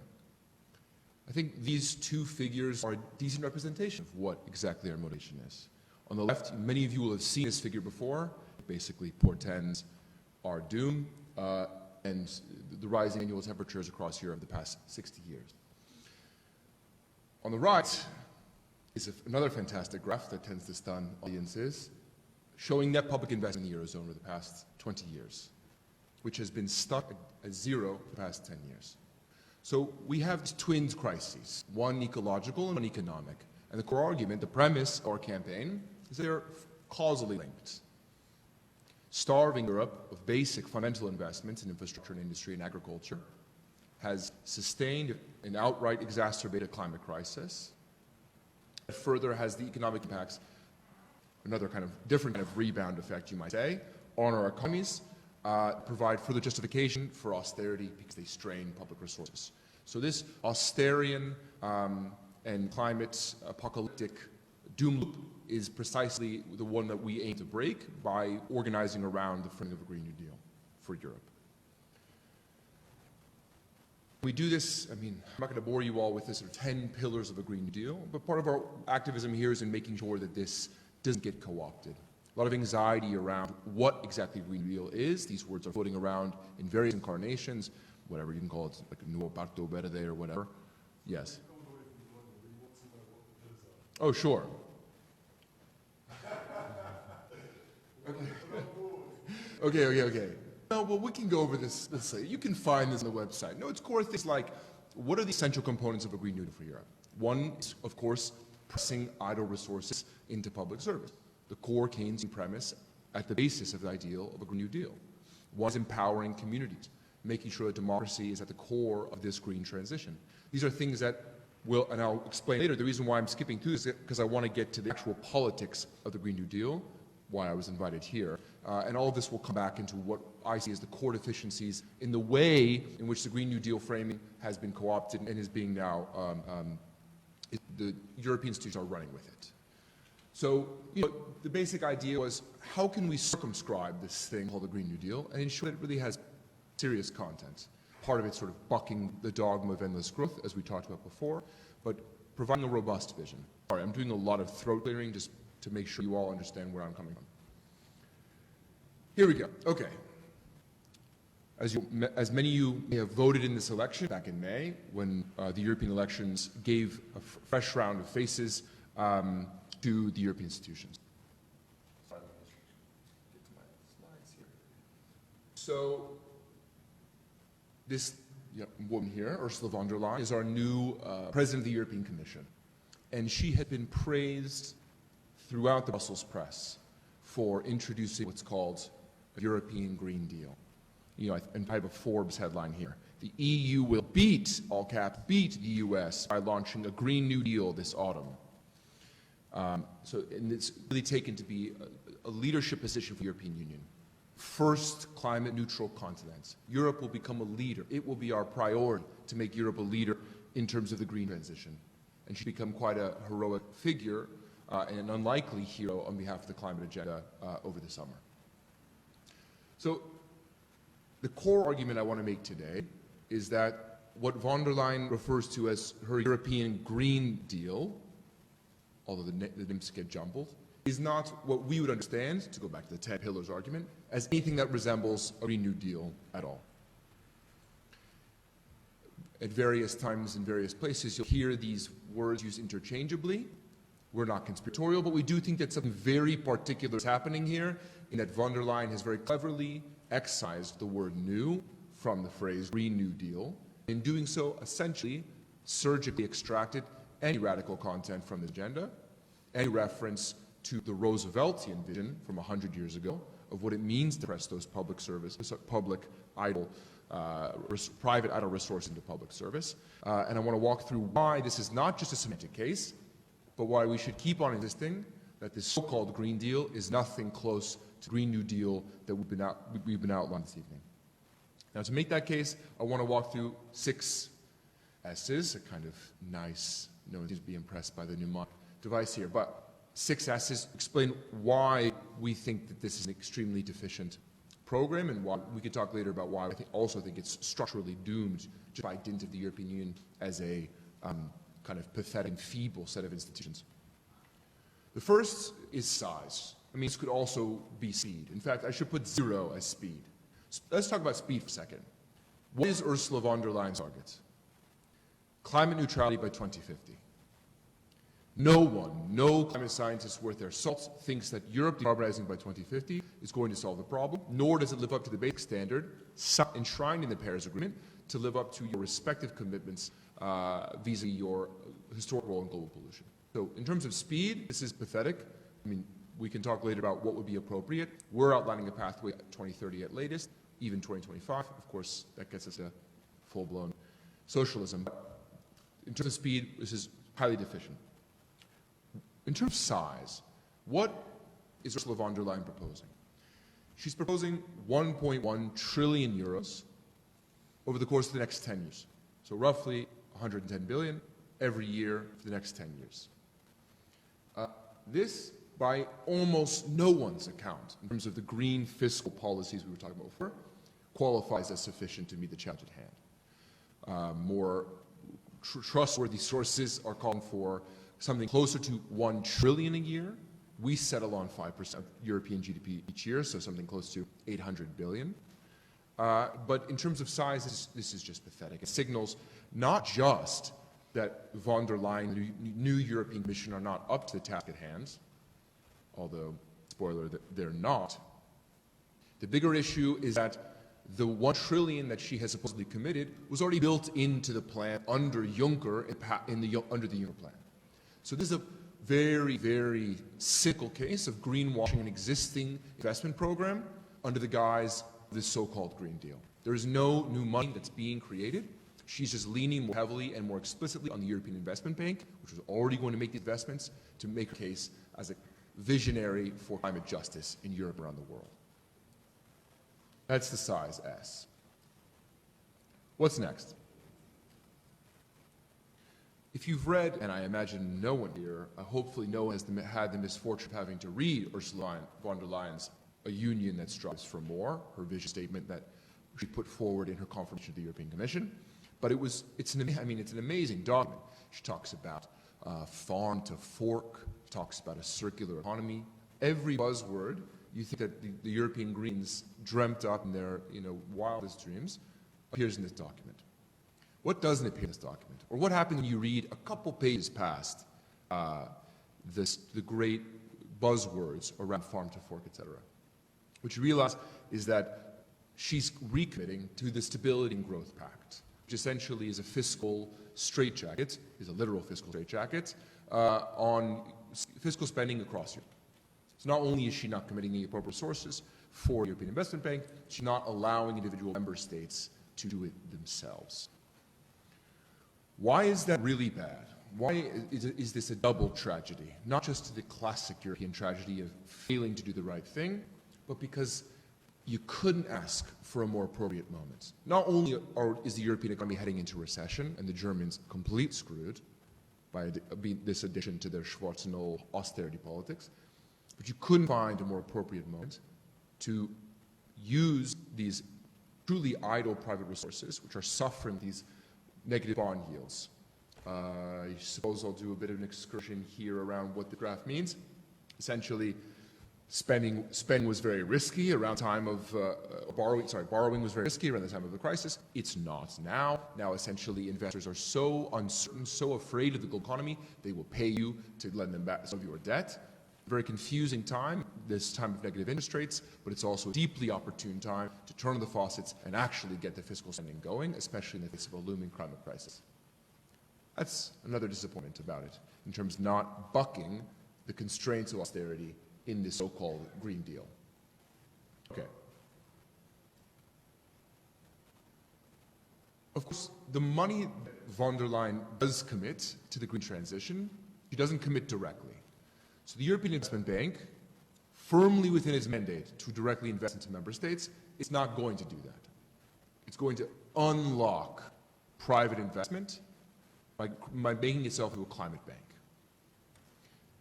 I think these two figures are a decent representation of what exactly our motivation is. On the left, many of you will have seen this figure before. It basically portends our doom. and the rising annual temperatures across Europe the past 60 years. On the right is another fantastic graph that tends to stun audiences, showing net public investment in the Eurozone over the past 20 years, which has been stuck at zero for the past 10 years. So we have these twin crises, one ecological and one economic. And the core argument, the premise of our campaign, is they're causally linked. Starving Europe of basic fundamental investments in infrastructure and industry and agriculture has sustained and outright exacerbated climate crisis. It further has the economic impacts, another kind of different kind of rebound effect, you might say, on our economies, provide further justification for austerity because they strain public resources. So this austerian and climate apocalyptic doom loop is precisely the one that we aim to break by organizing around the framing of a Green New Deal for Europe. We do this, I'm not going to bore you all with this 10 pillars of a Green New Deal, but part of our activism here is in making sure that this doesn't get co-opted. A lot of anxiety around what exactly Green New Deal is. These words are floating around in various incarnations, whatever you can call it, like Nuovo Patto Verde or whatever. Yes. Oh, sure. Okay. No, well, we can go over this. Let's say you can find this on the website. No, it's core things like what are the essential components of a Green New Deal for Europe? One is, of course, pressing idle resources into public service. The core Keynesian premise at the basis of the ideal of a Green New Deal. One is empowering communities, making sure that democracy is at the core of this green transition. These are things that will, and I'll explain later, the reason why I'm skipping through this is because I want to get to the actual politics of the Green New Deal, why I was invited here. And all of this will come back into what I see as the core deficiencies in the way in which the Green New Deal framing has been co-opted and is being now, the European institutions are running with it. So, the basic idea was, how can we circumscribe this thing called the Green New Deal and ensure that it really has serious content? Part of it sort of bucking the dogma of endless growth, as we talked about before, but providing a robust vision. Sorry, I'm doing a lot of throat clearing just to make sure you all understand where I'm coming from. Here we go. Okay. As many of you may have voted in this election back in May, when the European elections gave a fresh round of faces to the European institutions. Sorry, let me get to my slides here. So, this woman here, Ursula von der Leyen, is our new president of the European Commission. And she had been praised throughout the Brussels press for introducing what's called a European Green Deal. And I have a Forbes headline here. The EU will beat, all caps, beat the US by launching a Green New Deal this autumn. And it's really taken to be a leadership position for the European Union. First climate neutral continent. Europe will become a leader. It will be our priority to make Europe a leader in terms of the green transition. And she's become quite a heroic figure and an unlikely hero on behalf of the climate agenda over the summer. So the core argument I want to make today is that what von der Leyen refers to as her European Green Deal, although the names get jumbled, is not what we would understand, to go back to the 10 pillars argument, as anything that resembles a Green New Deal at all. At various times in various places, you'll hear these words used interchangeably. We're not conspiratorial, but we do think that something very particular is happening here, in that von der Leyen has very cleverly excised the word new from the phrase Green New Deal. In doing so, essentially, surgically extracted any radical content from the agenda, any reference to the Rooseveltian vision from 100 years ago of what it means to press those public services, private idle resources into public service. And I want to walk through why this is not just a semantic case, but why we should keep on insisting that this so-called Green Deal is nothing close to Green New Deal that we've been outlined this evening. Now, to make that case, I want to walk through 6 S's, a kind of nice, no one seems to be impressed by the mnemonic device here, but 6 S's explain why we think that this is an extremely deficient program, and why we could talk later about why I also think it's structurally doomed just by dint of the European Union as a kind of pathetic and feeble set of institutions. The first is size. I mean, this could also be speed. In fact, I should put 0 as speed. Let's talk about speed for a second. What is Ursula von der Leyen's target? Climate neutrality by 2050. No one, no climate scientist worth their salt thinks that Europe decarbonizing by 2050 is going to solve the problem, nor does it live up to the basic standard enshrined in the Paris Agreement to live up to your respective commitments vis-a-vis your historic role in global pollution. So in terms of speed, this is pathetic. I mean, we can talk later about what would be appropriate. We're outlining a pathway at 2030 at latest, even 2025. Of course, that gets us to full-blown socialism. But in terms of speed, this is highly deficient. In terms of size, what is Ursula von der Leyen proposing? She's proposing 1.1 trillion euros over the course of the next 10 years. So roughly 110 billion every year for the next 10 years. This, by almost no one's account, in terms of the green fiscal policies we were talking about before, qualifies as sufficient to meet the challenge at hand. More trustworthy sources are calling for something closer to 1 trillion a year. We settle on 5% of European GDP each year, so something close to 800 billion. But in terms of size, this is just pathetic. It signals not just that von der Leyen, the new European Commission, are not up to the task at hand, although, spoiler, they're not. The bigger issue is that the 1 trillion that she has supposedly committed was already built into the plan under Juncker, under the Juncker plan. So this is a very, very cynical case of greenwashing an existing investment program under the guise of this so-called Green Deal. There is no new money that's being created. She's just leaning more heavily and more explicitly on the European Investment Bank, which was already going to make the investments, to make her case as a visionary for climate justice in Europe and around the world. That's the size S. What's next? If you've read, and I imagine no one here, hopefully no one has had the misfortune of having to read Ursula von der Leyen's A Union That Strives for More, her vision statement that she put forward in her confirmation to the European Commission. But it's an amazing document. She talks about farm to fork, she talks about a circular economy. Every buzzword you think that the European Greens dreamt up in their wildest dreams appears in this document. What doesn't appear in this document? Or what happens when you read a couple pages past the great buzzwords around farm to fork, etc.? What you realize is that she's recommitting to the Stability and Growth Pact, which essentially is a fiscal straitjacket, is a literal fiscal straitjacket, on fiscal spending across Europe. So not only is she not committing the appropriate resources for the European Investment Bank, she's not allowing individual member states to do it themselves. Why is that really bad? Why is this a double tragedy? Not just the classic European tragedy of failing to do the right thing, but because you couldn't ask for a more appropriate moment. Not only is the European economy heading into recession and the Germans completely screwed by this addition to their Schwarzenegger austerity politics, but you couldn't find a more appropriate moment to use these truly idle private resources, which are suffering these negative bond yields. I suppose I'll do a bit of an excursion here around what the graph means. Essentially, spending was very risky around time of borrowing was very risky around the time of the crisis. It's not now. Now, essentially, investors are so uncertain, so afraid of the global economy, they will pay you to lend them back some of your debt. Very confusing time, this time of negative interest rates, but it's also a deeply opportune time to turn on the faucets and actually get the fiscal spending going, especially in the face of a looming climate crisis. That's another disappointment about it, in terms of not bucking the constraints of austerity in this so-called Green Deal. Okay. Of course, the money that von der Leyen does commit to the green transition, she doesn't commit directly. So the European Investment Bank, firmly within its mandate to directly invest into member states, is not going to do that. It's going to unlock private investment by making itself into a climate bank.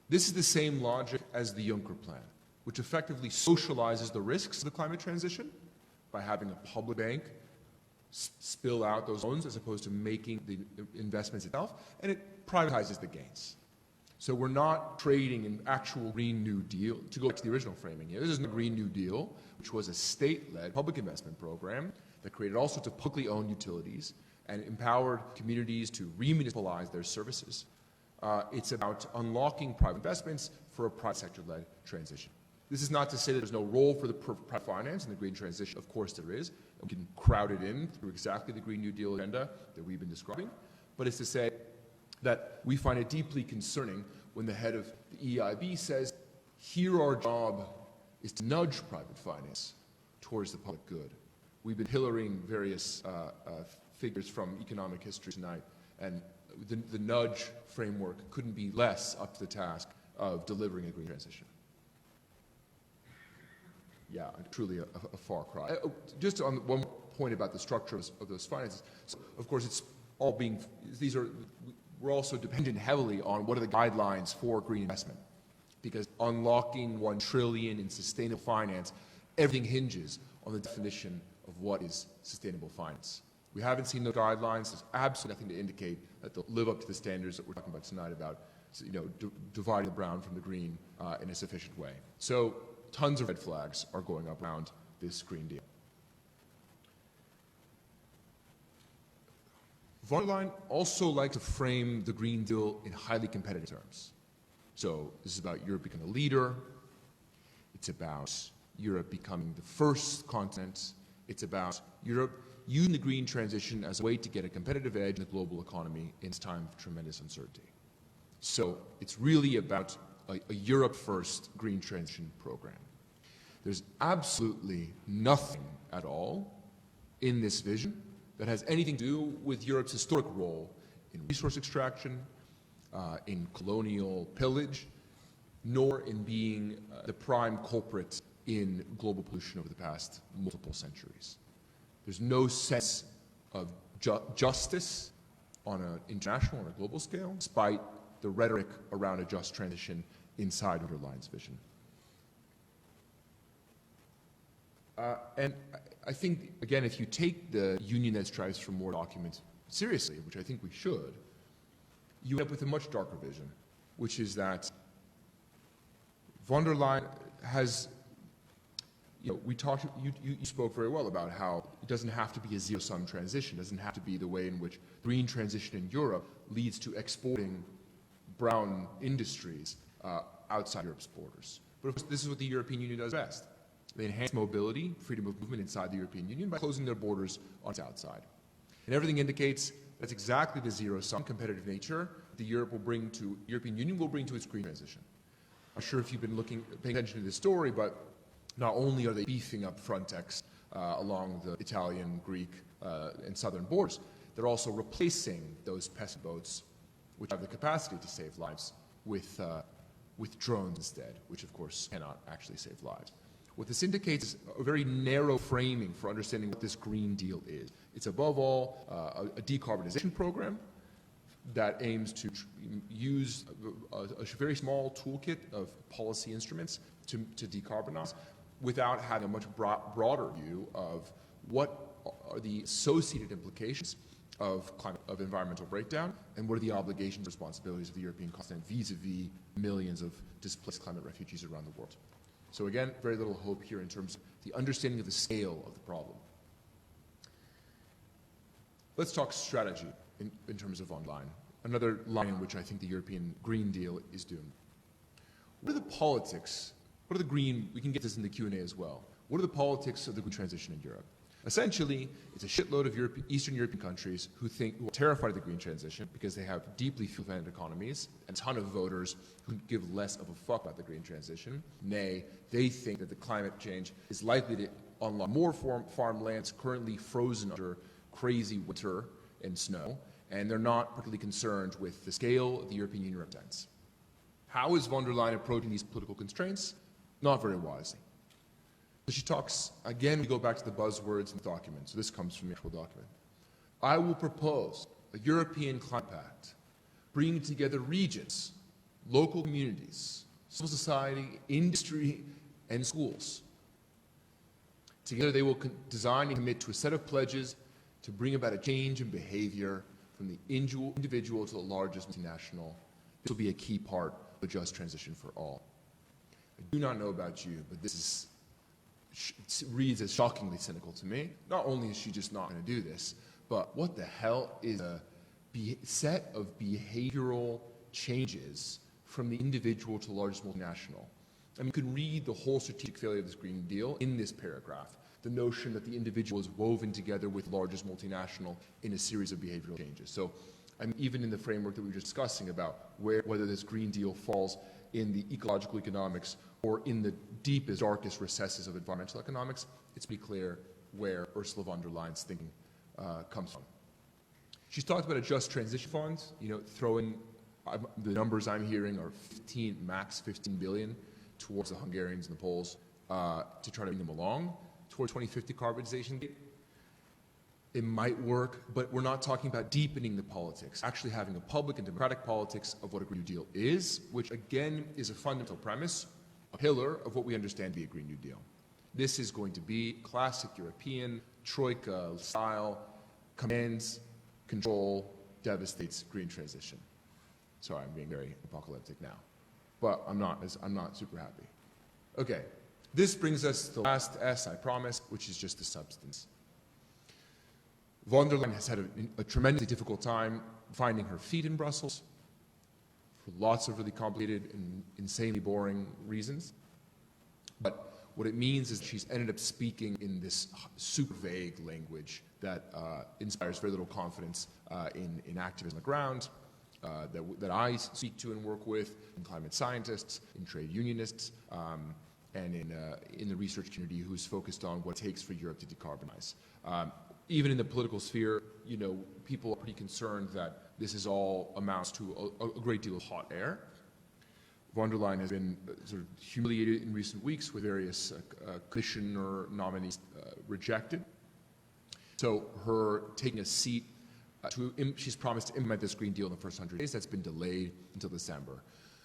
This is the same logic as the Juncker plan, which effectively socializes the risks of the climate transition by having a public bank spill out those loans as opposed to making the investments itself, and it privatizes the gains. So we're not trading an actual Green New Deal. To go back to the original framing here, this isn't a Green New Deal, which was a state-led public investment program that created all sorts of publicly owned utilities and empowered communities to remunicipalize their services. It's about unlocking private investments for a private sector-led transition. This is not to say that there's no role for the private finance in the green transition. Of course there is. We can crowd it in through exactly the Green New Deal agenda that we've been describing. But it's to say that we find it deeply concerning when the head of the EIB says, here our job is to nudge private finance towards the public good. We've been pillorying various figures from economic history tonight, and the nudge framework couldn't be less up to the task of delivering a green transition. Yeah, truly a far cry. Just on one point about the structure of those finances, so of course it's all being, we're also dependent heavily on what are the guidelines for green investment, because unlocking 1 trillion in sustainable finance, everything hinges on the definition of what is sustainable finance. We haven't seen those guidelines. There's absolutely nothing to indicate that they'll live up to the standards that we're talking about tonight about, dividing the brown from the green in a sufficient way. So tons of red flags are going up around this Green Deal. Von der Leyen also likes to frame the Green Deal in highly competitive terms. So this is about Europe becoming a leader. It's about Europe becoming the first continent. It's about Europe using the green transition as a way to get a competitive edge in the global economy in this time of tremendous uncertainty. So it's really about a Europe-first green transition program. There's absolutely nothing at all in this vision that has anything to do with Europe's historic role in resource extraction, in colonial pillage, nor in being the prime culprit in global pollution over the past multiple centuries. There's no sense of justice on an international or a global scale, despite the rhetoric around a just transition inside von der Leyen's vision. And I think, again, if you take the union that strives for more document seriously, which I think we should, you end up with a much darker vision, which is that von der Leyen has, you spoke very well about how it doesn't have to be a zero-sum transition. It doesn't have to be the way in which green transition in Europe leads to exporting brown industries outside Europe's borders. But of course, this is what the European Union does best. They enhance mobility, freedom of movement inside the European Union by closing their borders on its outside. And everything indicates that's exactly the zero-sum competitive nature the European Union will bring to its green transition. I'm sure if you've been paying attention to this story, but not only are they beefing up Frontex along the Italian, Greek, and southern borders, they're also replacing those pesky boats, which have the capacity to save lives, with drones instead, which of course cannot actually save lives. What this indicates is a very narrow framing for understanding what this Green Deal is. It's above all a decarbonization program that aims to use a very small toolkit of policy instruments to decarbonize without having a much broader view of what are the associated implications of environmental breakdown and what are the obligations and responsibilities of the European continent vis-a-vis millions of displaced climate refugees around the world. So again, very little hope here in terms of the understanding of the scale of the problem. Let's talk strategy in terms of von der Leyen, another line in which I think the European Green Deal is doomed. What are the politics, we can get this in the Q&A as well, what are the politics of the green transition in Europe? Essentially, it's a shitload of Eastern European countries who are terrified of the green transition because they have deeply fuel-dependent economies and a ton of voters who give less of a fuck about the green transition. Nay, they think that the climate change is likely to unlock more farmlands currently frozen under crazy winter and snow, and they're not particularly concerned with the scale the European Union represents. How is von der Leyen approaching these political constraints? Not very wisely. So she talks, again, we go back to the buzzwords in the document. So this comes from the actual document. I will propose a European climate pact, bringing together regions, local communities, civil society, industry, and schools. Together they will design and commit to a set of pledges to bring about a change in behavior from the individual to the largest multinational. This will be a key part of a just transition for all. I do not know about you, but this is reads as shockingly cynical to me. Not only is she just not going to do this, but what the hell is a set of behavioral changes from the individual to the largest multinational? I mean, you can read the whole strategic failure of this Green New Deal in this paragraph. The notion that the individual is woven together with the largest multinational in a series of behavioral changes. So, I mean, even in the framework that we were just discussing about whether this Green Deal falls in the ecological economics or in the deepest, darkest recesses of environmental economics, it's pretty clear where Ursula von der Leyen's thinking comes from. She's talked about a just transition fund, the numbers I'm hearing are max 15 billion towards the Hungarians and the Poles to try to bring them along toward 2050 carbonization date. It might work, but we're not talking about deepening the politics, actually having a public and democratic politics of what a Green New Deal is, which again is a fundamental premise, a pillar of what we understand to be a Green New Deal. This is going to be classic European, troika style, commands, control, devastates green transition. Sorry, I'm being very apocalyptic now, but I'm not super happy. Okay, this brings us to the last S, I promise, which is just the substance. Von der Leyen has had a tremendously difficult time finding her feet in Brussels for lots of really complicated and insanely boring reasons. But what it means is she's ended up speaking in this super vague language that inspires very little confidence in activists on the ground, that I speak to and work with, in climate scientists, in trade unionists, and in the research community who's focused on what it takes for Europe to decarbonize. Even in the political sphere, people are pretty concerned that this is all amounts to a great deal of hot air. Von der Leyen has been sort of humiliated in recent weeks with various commissioner nominees rejected. So her taking a seat, she's promised to implement this Green Deal in the first 100 days. That's been delayed until December.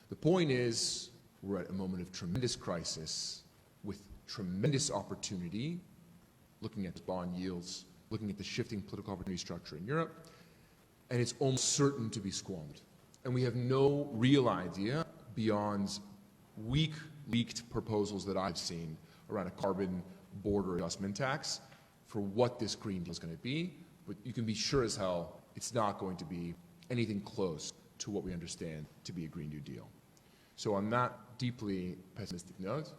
The point is, we're at a moment of tremendous crisis with tremendous opportunity, looking at bond yields, looking at the shifting political opportunity structure in Europe, and it's almost certain to be squandered. And we have no real idea beyond weak leaked proposals that I've seen around a carbon border adjustment tax for what this Green Deal is going to be, but you can be sure as hell it's not going to be anything close to what we understand to be a Green New Deal. So on that deeply pessimistic note,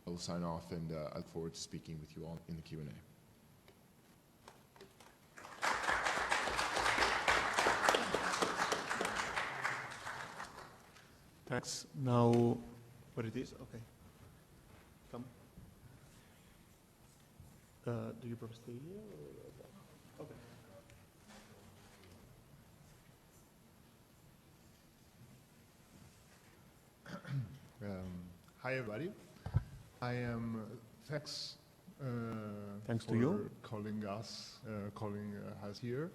I will sign off, and I look forward to speaking with you all in the Q&A. Thanks. Now, what it is? Okay. Come. Do you prefer stay here? Or... Okay. Hi, everybody. I am thanks to you calling us here,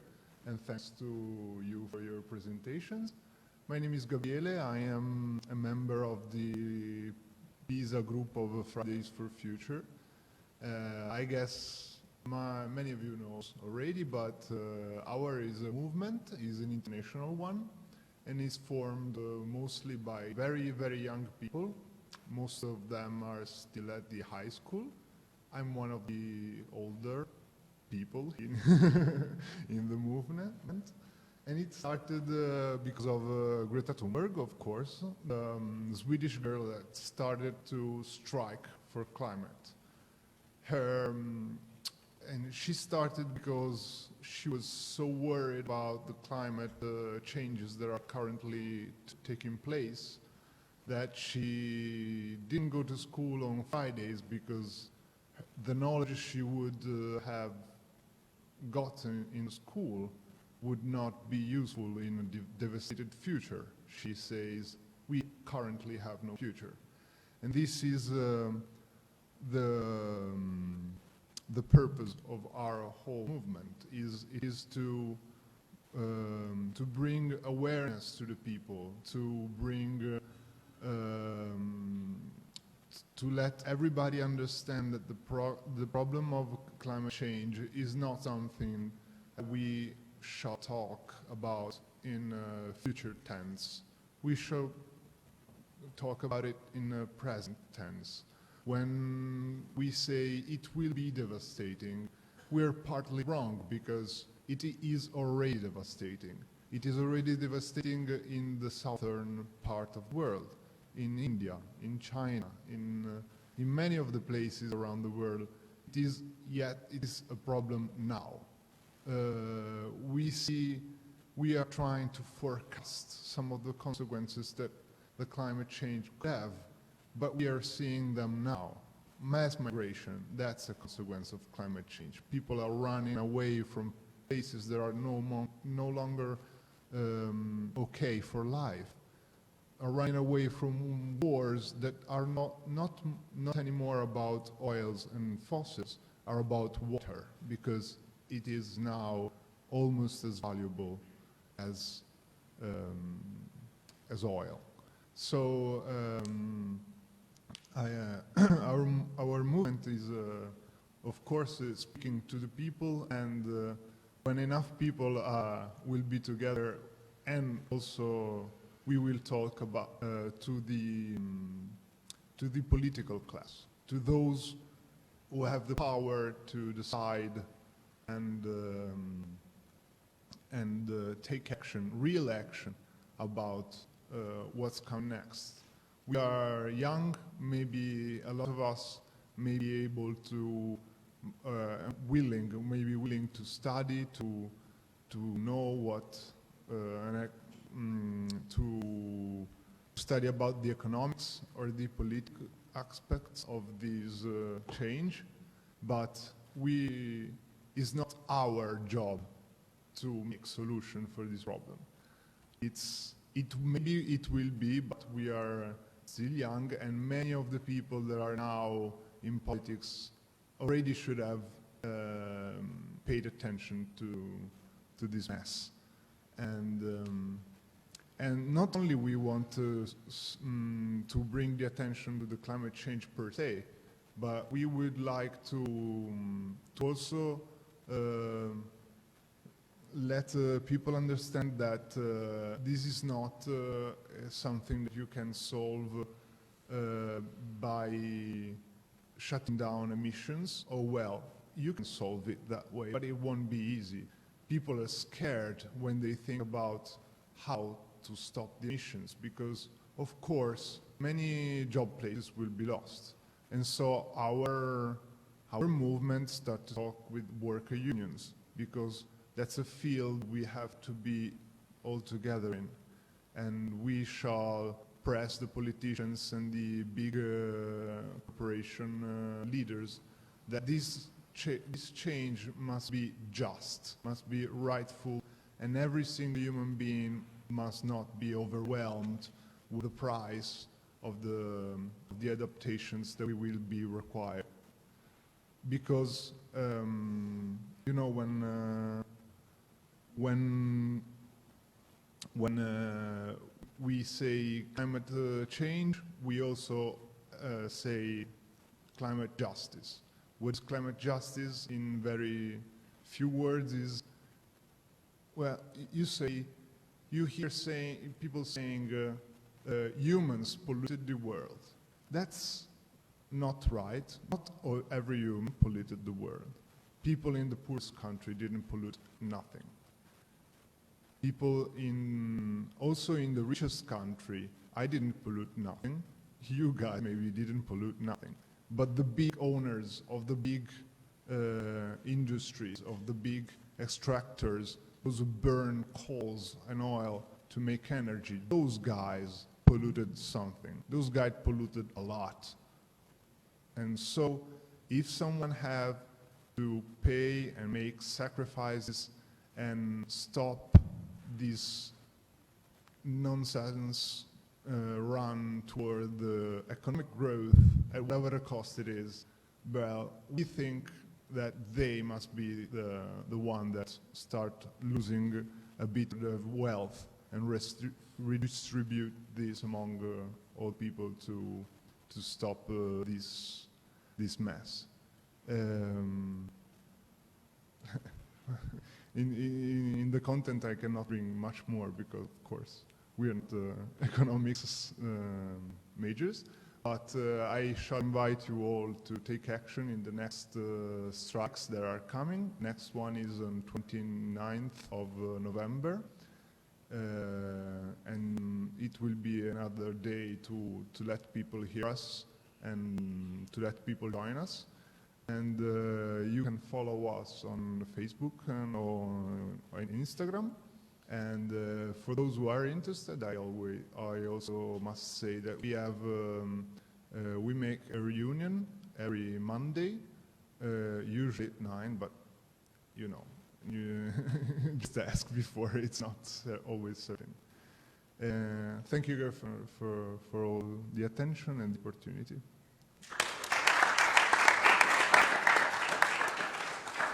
and thanks to you for your presentations. My name is Gabriele. I am a member of the Pisa group of Fridays for Future. I guess many of you know already, but our is a movement, is an international one, and is formed mostly by very, very young people. Most of them are still at the high school. I'm one of the older people in the movement. And it started because of Greta Thunberg, of course, the Swedish girl that started to strike for climate. And she started because she was so worried about the climate changes that are currently taking place that she didn't go to school on Fridays because the knowledge she would have gotten in school would not be useful in a devastated future. She says, we currently have no future. And this is the purpose of our whole movement, is to bring awareness to the people, to bring to let everybody understand that the problem of climate change is not something that we shall talk about in future tense. We shall talk about it in present tense. When we say it will be devastating, we're partly wrong because it is already devastating. It is already devastating in the southern part of the world, in India, in China, in many of the places around the world. It is a problem now. We are trying to forecast some of the consequences that the climate change could have, but we are seeing them now. Mass migration, that's a consequence of climate change. People are running away from places that are no longer okay for life, are running away from wars that are not anymore about oils and fossils, are about water, because it is now almost as valuable as oil. So our movement is, of course, speaking to the people, and when enough people will be together, and also we will talk about to the political class, to those who have the power to decide and take action, real action, about what's coming next. We are young, maybe a lot of us may be able to, willing to study, to know what, to study about the economics or the political aspects of this change, but it's not our job to make solution for this problem. Maybe it will be, but we are still young, and many of the people that are now in politics already should have paid attention to this mess. And not only we want to bring the attention to the climate change per se, but we would like to also let people understand that this is not something that you can solve by shutting down emissions. Oh well, you can solve it that way, but it won't be easy. People are scared when they think about how to stop the emissions, because of course many job places will be lost. And so our movement starts to talk with worker unions, because that's a field we have to be all together in. And we shall press the politicians and the big corporation leaders that this change must be just, must be rightful, and every single human being must not be overwhelmed with the price of the adaptations that will be required. Because, you know, when we say climate change, we also say climate justice. What's climate justice in very few words is, well, you hear people saying humans polluted the world. That's not right. Not every human polluted the world. People in the poorest country didn't pollute nothing. People also in the richest country, I didn't pollute nothing. You guys maybe didn't pollute nothing. But the big owners of the big industries, of the big extractors, those who burn coals and oil to make energy, those guys polluted something. Those guys polluted a lot. And so if someone have to pay and make sacrifices and stop this nonsense run toward the economic growth at whatever cost it is, well, we think that they must be the one that start losing a bit of wealth and redistribute this among all people to stop this mess. In the content I cannot bring much more because, of course, we are not economics majors. but I shall invite you all to take action in the next strikes that are coming. Next one is on 29th of November. And it will be another day to let people hear us and to let people join us. And you can follow us on Facebook and on Instagram. And for those who are interested, I also must say that we have we make a reunion every Monday, usually at 9, but you know, you just ask before, it's not always certain. Thank you for all the attention and the opportunity.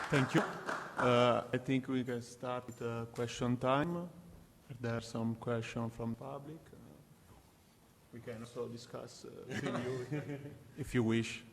Thank you. I think we can start with question time. If there are some questions from public, we can also discuss with you if you wish.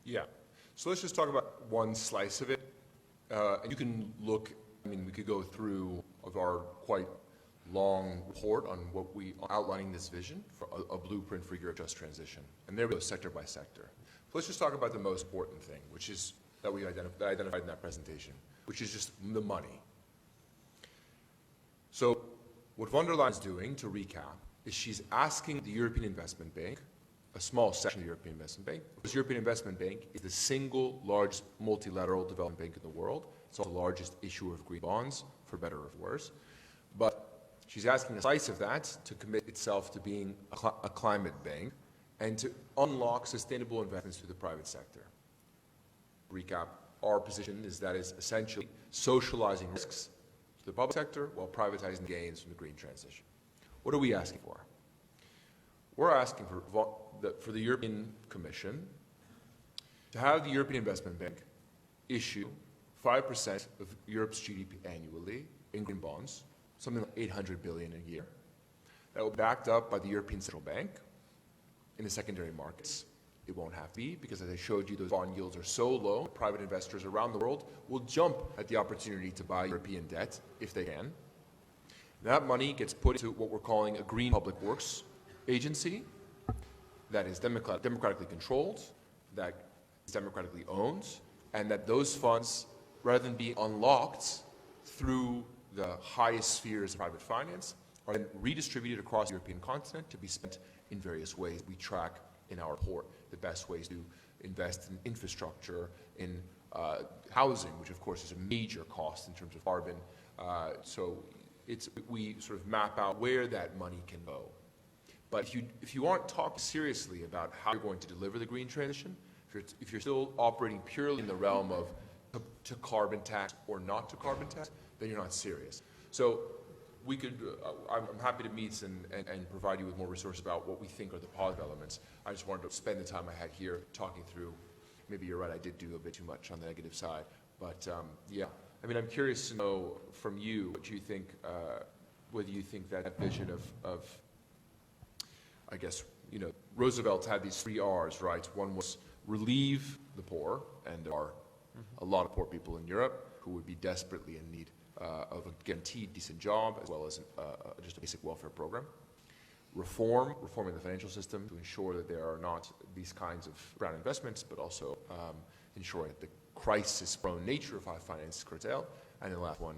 Yeah. So let's just talk about one slice of it. And you can look, I mean, we could go through of our quite long report on what we are outlining this vision for a blueprint for Europe's just transition. And there we go sector by sector. So let's just talk about the most important thing, which is that we identified in that presentation, which is just the money. So what von der Leyen is doing, to recap, is she's asking the European Investment Bank, a small section of the European Investment Bank. Because the European Investment Bank is the single largest multilateral development bank in the world. It's also the largest issuer of green bonds, for better or for worse. But she's asking a slice of that to commit itself to being a climate bank and to unlock sustainable investments through the private sector. Recap, our position is that it's essentially socializing risks to the public sector while privatizing gains from the green transition. What are we asking for? We're asking for the European Commission to have the European Investment Bank issue 5% of Europe's GDP annually in green bonds, something like 800 billion a year. That will be backed up by the European Central Bank in the secondary markets. It won't have to be, because as I showed you, those bond yields are so low, private investors around the world will jump at the opportunity to buy European debt if they can. That money gets put into what we're calling a green public works agency that is democratically controlled, that is democratically owned, and that those funds, rather than being unlocked through the highest spheres of private finance, are then redistributed across the European continent to be spent in various ways. We track in our report the best ways to invest in infrastructure, in housing, which of course is a major cost in terms of carbon. So we sort of map out where that money can go. But if you aren't talking seriously about how you're going to deliver the green transition, if you're still operating purely in the realm of to carbon tax or not to carbon tax, then you're not serious. So we could, I'm happy to meet and provide you with more resources about what we think are the positive elements. I just wanted to spend the time I had here talking through, maybe you're right, I did do a bit too much on the negative side. But yeah, I mean, I'm curious to know from you what you think, whether you think that vision of I guess, you know, Roosevelt had these 3 R's, right? One was relieve the poor, and there are a lot of poor people in Europe who would be desperately in need of a guaranteed decent job, as well as just a basic welfare program. Reforming the financial system to ensure that there are not these kinds of brown investments, but also ensuring that the crisis-prone nature of finance is curtailed. And the last one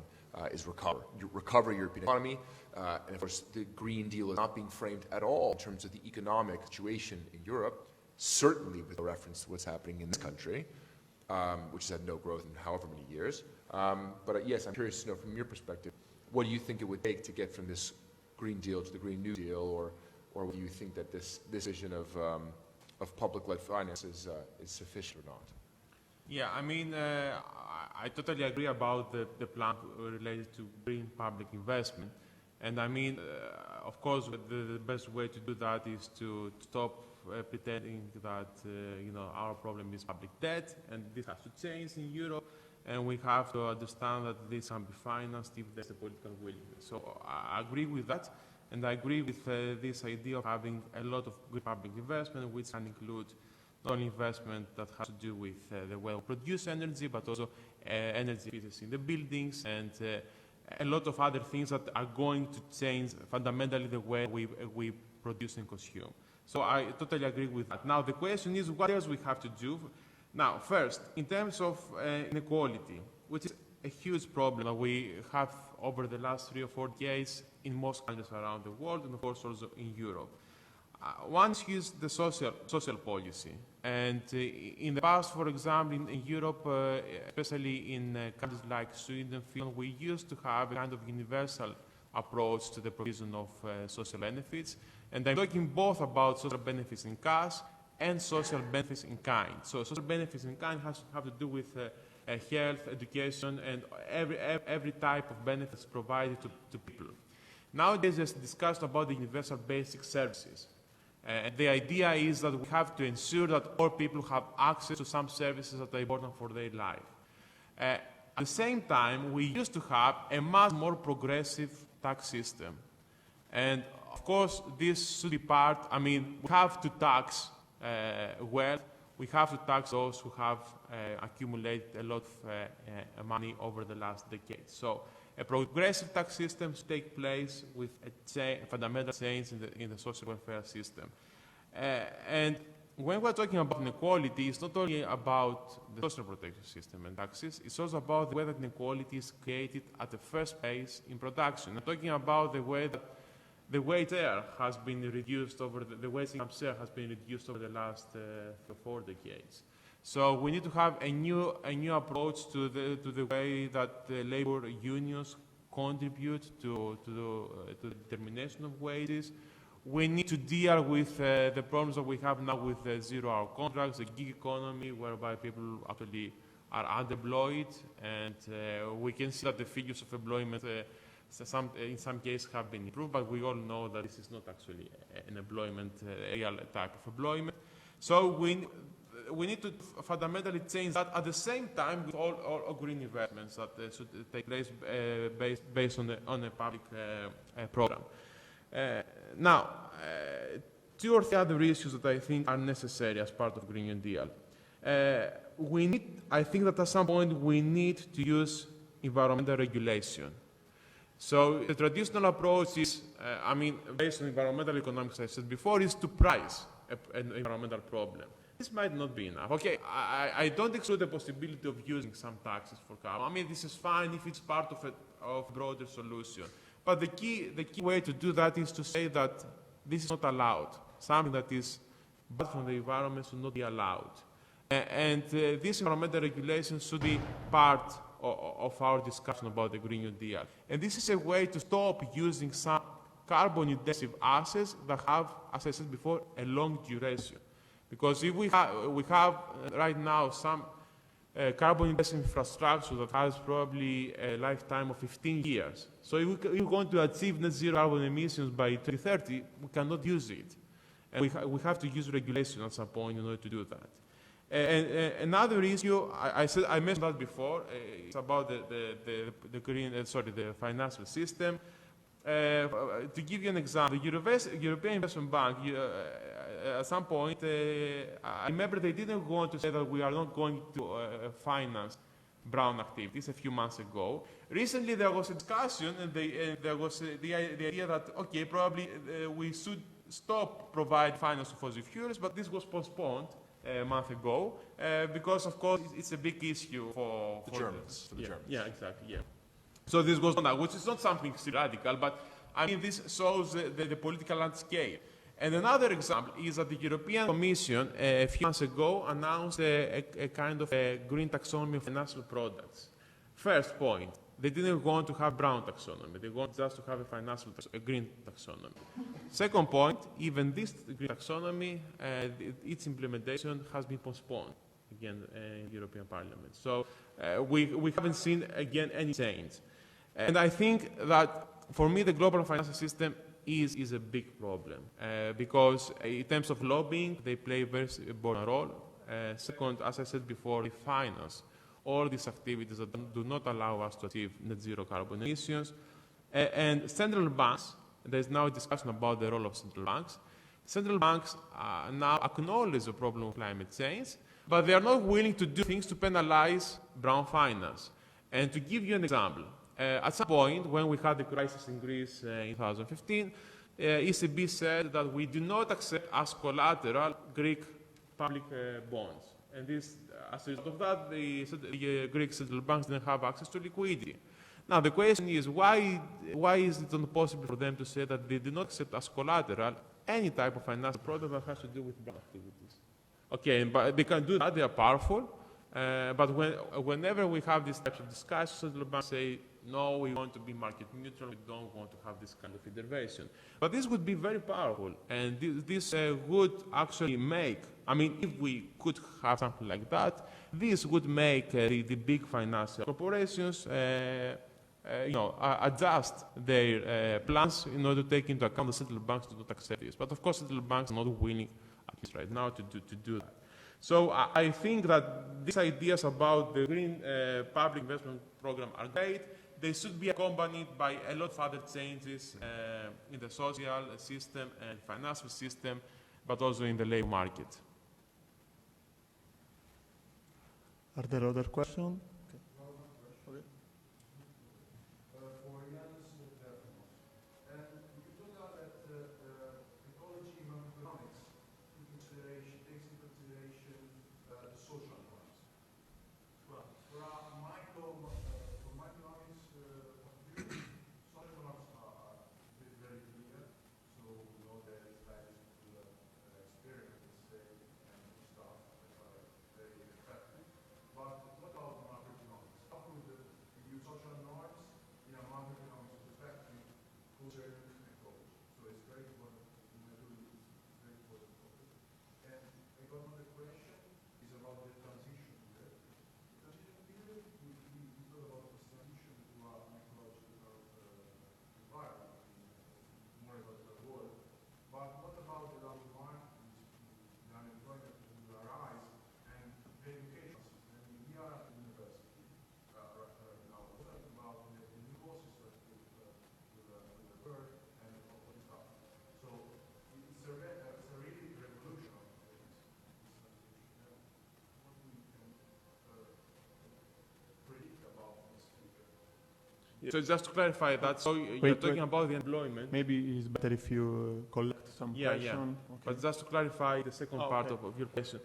is recover European economy. And of course, the Green Deal is not being framed at all in terms of the economic situation in Europe, certainly with a reference to what's happening in this country, which has had no growth in however many years. But yes, I'm curious to know from your perspective, what do you think it would take to get from this Green Deal to the Green New Deal, or do you think that this vision of public-led finance is sufficient or not? Yeah, I mean, I totally agree about the plan related to green public investment. And I mean, of course, the best way to do that is to stop pretending that, you know, our problem is public debt, and this has to change in Europe. and we have to understand that this can be financed if there's a political will. So I agree with that, and I agree with this idea of having a lot of good public investment, which can include not only investment that has to do with the way we produce energy, but also energy efficiency in the buildings and a lot of other things that are going to change fundamentally the way we produce and consume. So I totally agree with that. Now the question is, what else we have to do? Now, first, in terms of inequality, which is a huge problem that we have over the last 3 or 4 decades in most countries around the world, and of course also in Europe. One is the social policy. And in the past, for example, in Europe, especially in countries like Sweden and Finland, we used to have a kind of universal approach to the provision of social benefits. And I'm talking both about social benefits in cash and social benefits in kind. So social benefits in kind have to do with health, education, and every type of benefits provided to people. Nowadays, there's discussion about the universal basic services. The idea is that we have to ensure that all people have access to some services that are important for their life. At the same time, we used to have a much more progressive tax system. And of course, this should be part, we have to tax wealth, we have to tax those who have accumulated a lot of money over the last decade. So a progressive tax system should take place with a fundamental change in the social welfare system. And when we're talking about inequality, it's not only about the social protection system and taxes, it's also about the way that inequality is created at the first place in production. I'm talking about the way that the wage share has been reduced the wage income share has been reduced over the last 4 decades. So we need to have a new approach to the way that the labor unions contribute to the determination of wages. We need to deal with the problems that we have now with the zero-hour contracts, the gig economy, whereby people actually are underemployed, and we can see that the figures of employment in some cases have been improved, but we all know that this is not actually an employment, a real type of employment. So we need to fundamentally change that at the same time with all green investments that should take place based on a public program. Now, 2 or 3 other issues that I think are necessary as part of Green New Deal. I think that at some point we need to use environmental regulation. So the traditional approach is, based on environmental economics, I said before, is to price an environmental problem. This might not be enough. Okay, I don't exclude the possibility of using some taxes for carbon. This is fine if it's part of a broader solution. But the key way to do that is to say that this is not allowed. Something that is bad for the environment should not be allowed. And this environmental regulation should be part of our discussion about the Green New Deal. And this is a way to stop using some carbon-intensive assets that have, as I said before, a long duration. Because if we have right now some carbon-intensive infrastructure that has probably a lifetime of 15 years. So if we're going to achieve net zero carbon emissions by 2030, we cannot use it. And we have to use regulation at some point in order to do that. And another issue, I mentioned that before, it's about the financial system. To give you an example, the European Investment Bank, at some point, I remember they didn't want to say that we are not going to finance brown activities a few months ago. Recently, there was a discussion, and there was the idea that, okay, probably we should stop providing finance to fossil fuels, but this was postponed a month ago because, of course, it's a big issue for the Germans. Yeah, exactly, yeah. So this goes on now, which is not something radical, but this shows the political landscape. And another example is that the European Commission a few months ago announced a kind of a green taxonomy of financial products. First point, they didn't want to have brown taxonomy. They want just to have a green taxonomy. Second point, even this green taxonomy, its implementation has been postponed again in the European Parliament. So we haven't seen again any change. And I think that for me the global financial system is a big problem because in terms of lobbying they play a very important role. Second, as I said before, they finance all these activities that do not allow us to achieve net zero carbon emissions. And central banks, there's now a discussion about the role of central banks. Central banks now acknowledge the problem of climate change, but they are not willing to do things to penalize brown finance. And to give you an example, at some point when we had the crisis in Greece in 2015, ECB said that we do not accept as collateral Greek public bonds. And this, as a result of that, the Greek central banks didn't have access to liquidity. Now, the question is, why is it not possible for them to say that they do not accept as collateral any type of financial product that has to do with brown activities? Okay, but they can do that, they are powerful, but whenever we have these types of discussions, central banks say, no, we want to be market neutral, we don't want to have this kind of intervention. But this would be very powerful, and this would actually make, I mean, if we could have something like that, this would make the big financial corporations adjust their plans in order to take into account the central banks do not accept this. But of course, central banks are not willing, at least right now, to do that. So I think that these ideas about the green public investment program are great. They should be accompanied by a lot of other changes in the social system and financial system, but also in the labor market. Are there other questions? For Yannis Dafermos. You pointed out that ecology and macroeconomics takes into consideration the social norms. For macroeconomics, social norms are very clear, so we know that it's tied to experiments, say, and stuff that are very effective. But what about macroeconomics? How could you use social norms in a macroeconomics perspective concerning ecology? So it's very important. It's very important topic. And I got another question. Is about the transition period. The transition period, we thought about this transition to an ecological environment, more ecological world. But what about the labor market, the unemployment will arise, and the education system? We are at the university right now. What about the new bosses that will occur and all this stuff? So it's a really revolution of this transition. What we can predict about this future? So just to clarify that, so you're talking about the employment. Maybe it's better if you collect some questions. Yeah. Okay. But just to clarify the second part okay. of your question.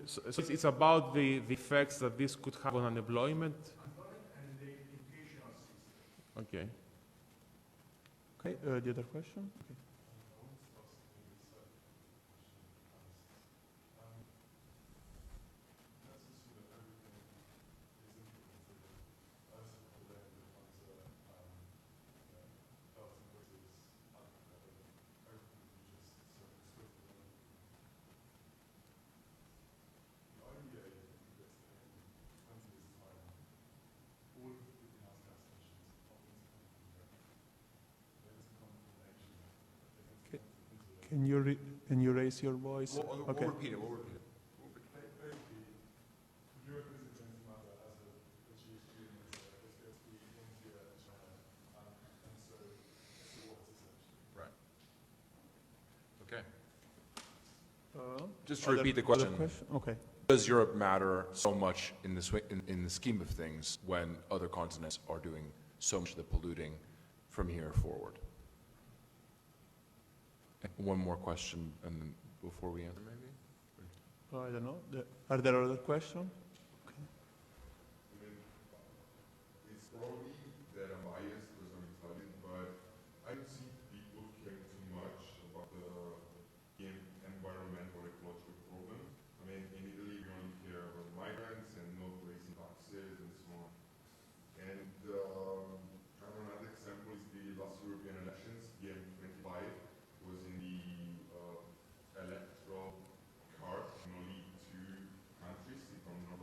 So it's about the effects that this could have on unemployment. And the educational system. Okay. Okay, the other question? Okay. Can you raise your voice? Okay. We'll repeat it. Right. Okay. Just to repeat the question. Okay. Does Europe matter so much in the scheme of things when other continents are doing so much of the polluting from here forward? One more question, and then before we answer, maybe? I don't know. Are there other questions? Okay. It's probably that I'm biased because I'm Italian, but I don't see people caring too much about the environmental ecological problem. I mean, in Italy, we only care about migrants and not raising taxes and so on. And another example is the last European elections, the M25 was in the electoral card, only two countries, if I'm not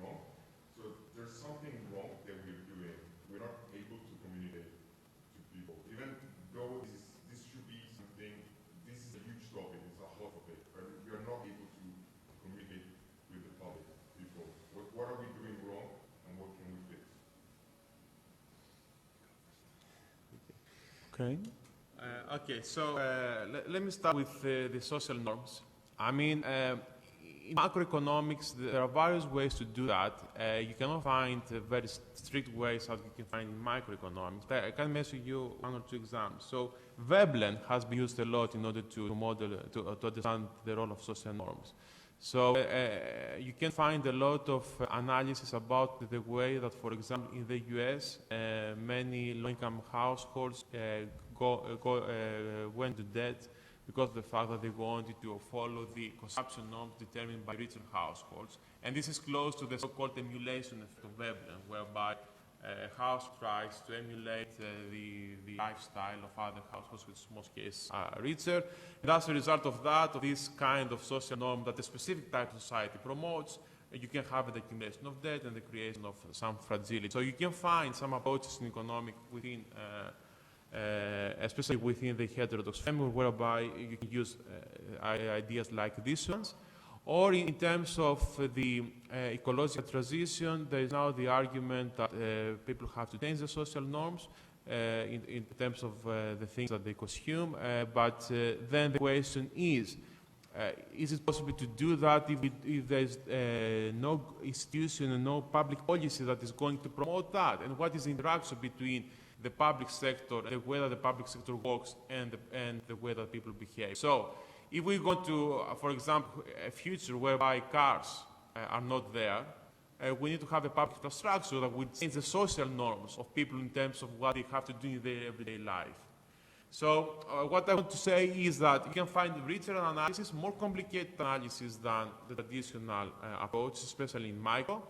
Okay. Okay, so let me start with the social norms. I mean, in macroeconomics, there are various ways to do that. You cannot find very strict ways as you can find in microeconomics. I can mention you one or two examples. So Veblen has been used a lot in order to model, to understand the role of social norms. So you can find a lot of analysis about the way that, for example, in the US, many low-income households went to debt because of the fact that they wanted to follow the consumption norms determined by richer households. And this is close to the so-called emulation effect of Veblen, whereby a house tries to emulate the lifestyle of other households, which in most cases are richer. And as a result of that, of this kind of social norm that a specific type of society promotes, you can have the accumulation of debt and the creation of some fragility. So you can find some approaches in economics within especially within the heterodox framework, whereby you can use ideas like these ones. Or in terms of the ecological transition, there is now the argument that people have to change the social norms in terms of the things that they consume. But then the question is it possible to do that if there is no institution and no public policy that is going to promote that? And what is the interaction between the public sector, the way that the public sector works, and the way that people behave? So if we go to, for example, a future whereby cars are not there, we need to have a public infrastructure that will change the social norms of people in terms of what they have to do in their everyday life. So what I want to say is that you can find richer analysis, more complicated analysis than the traditional approach, especially in micro.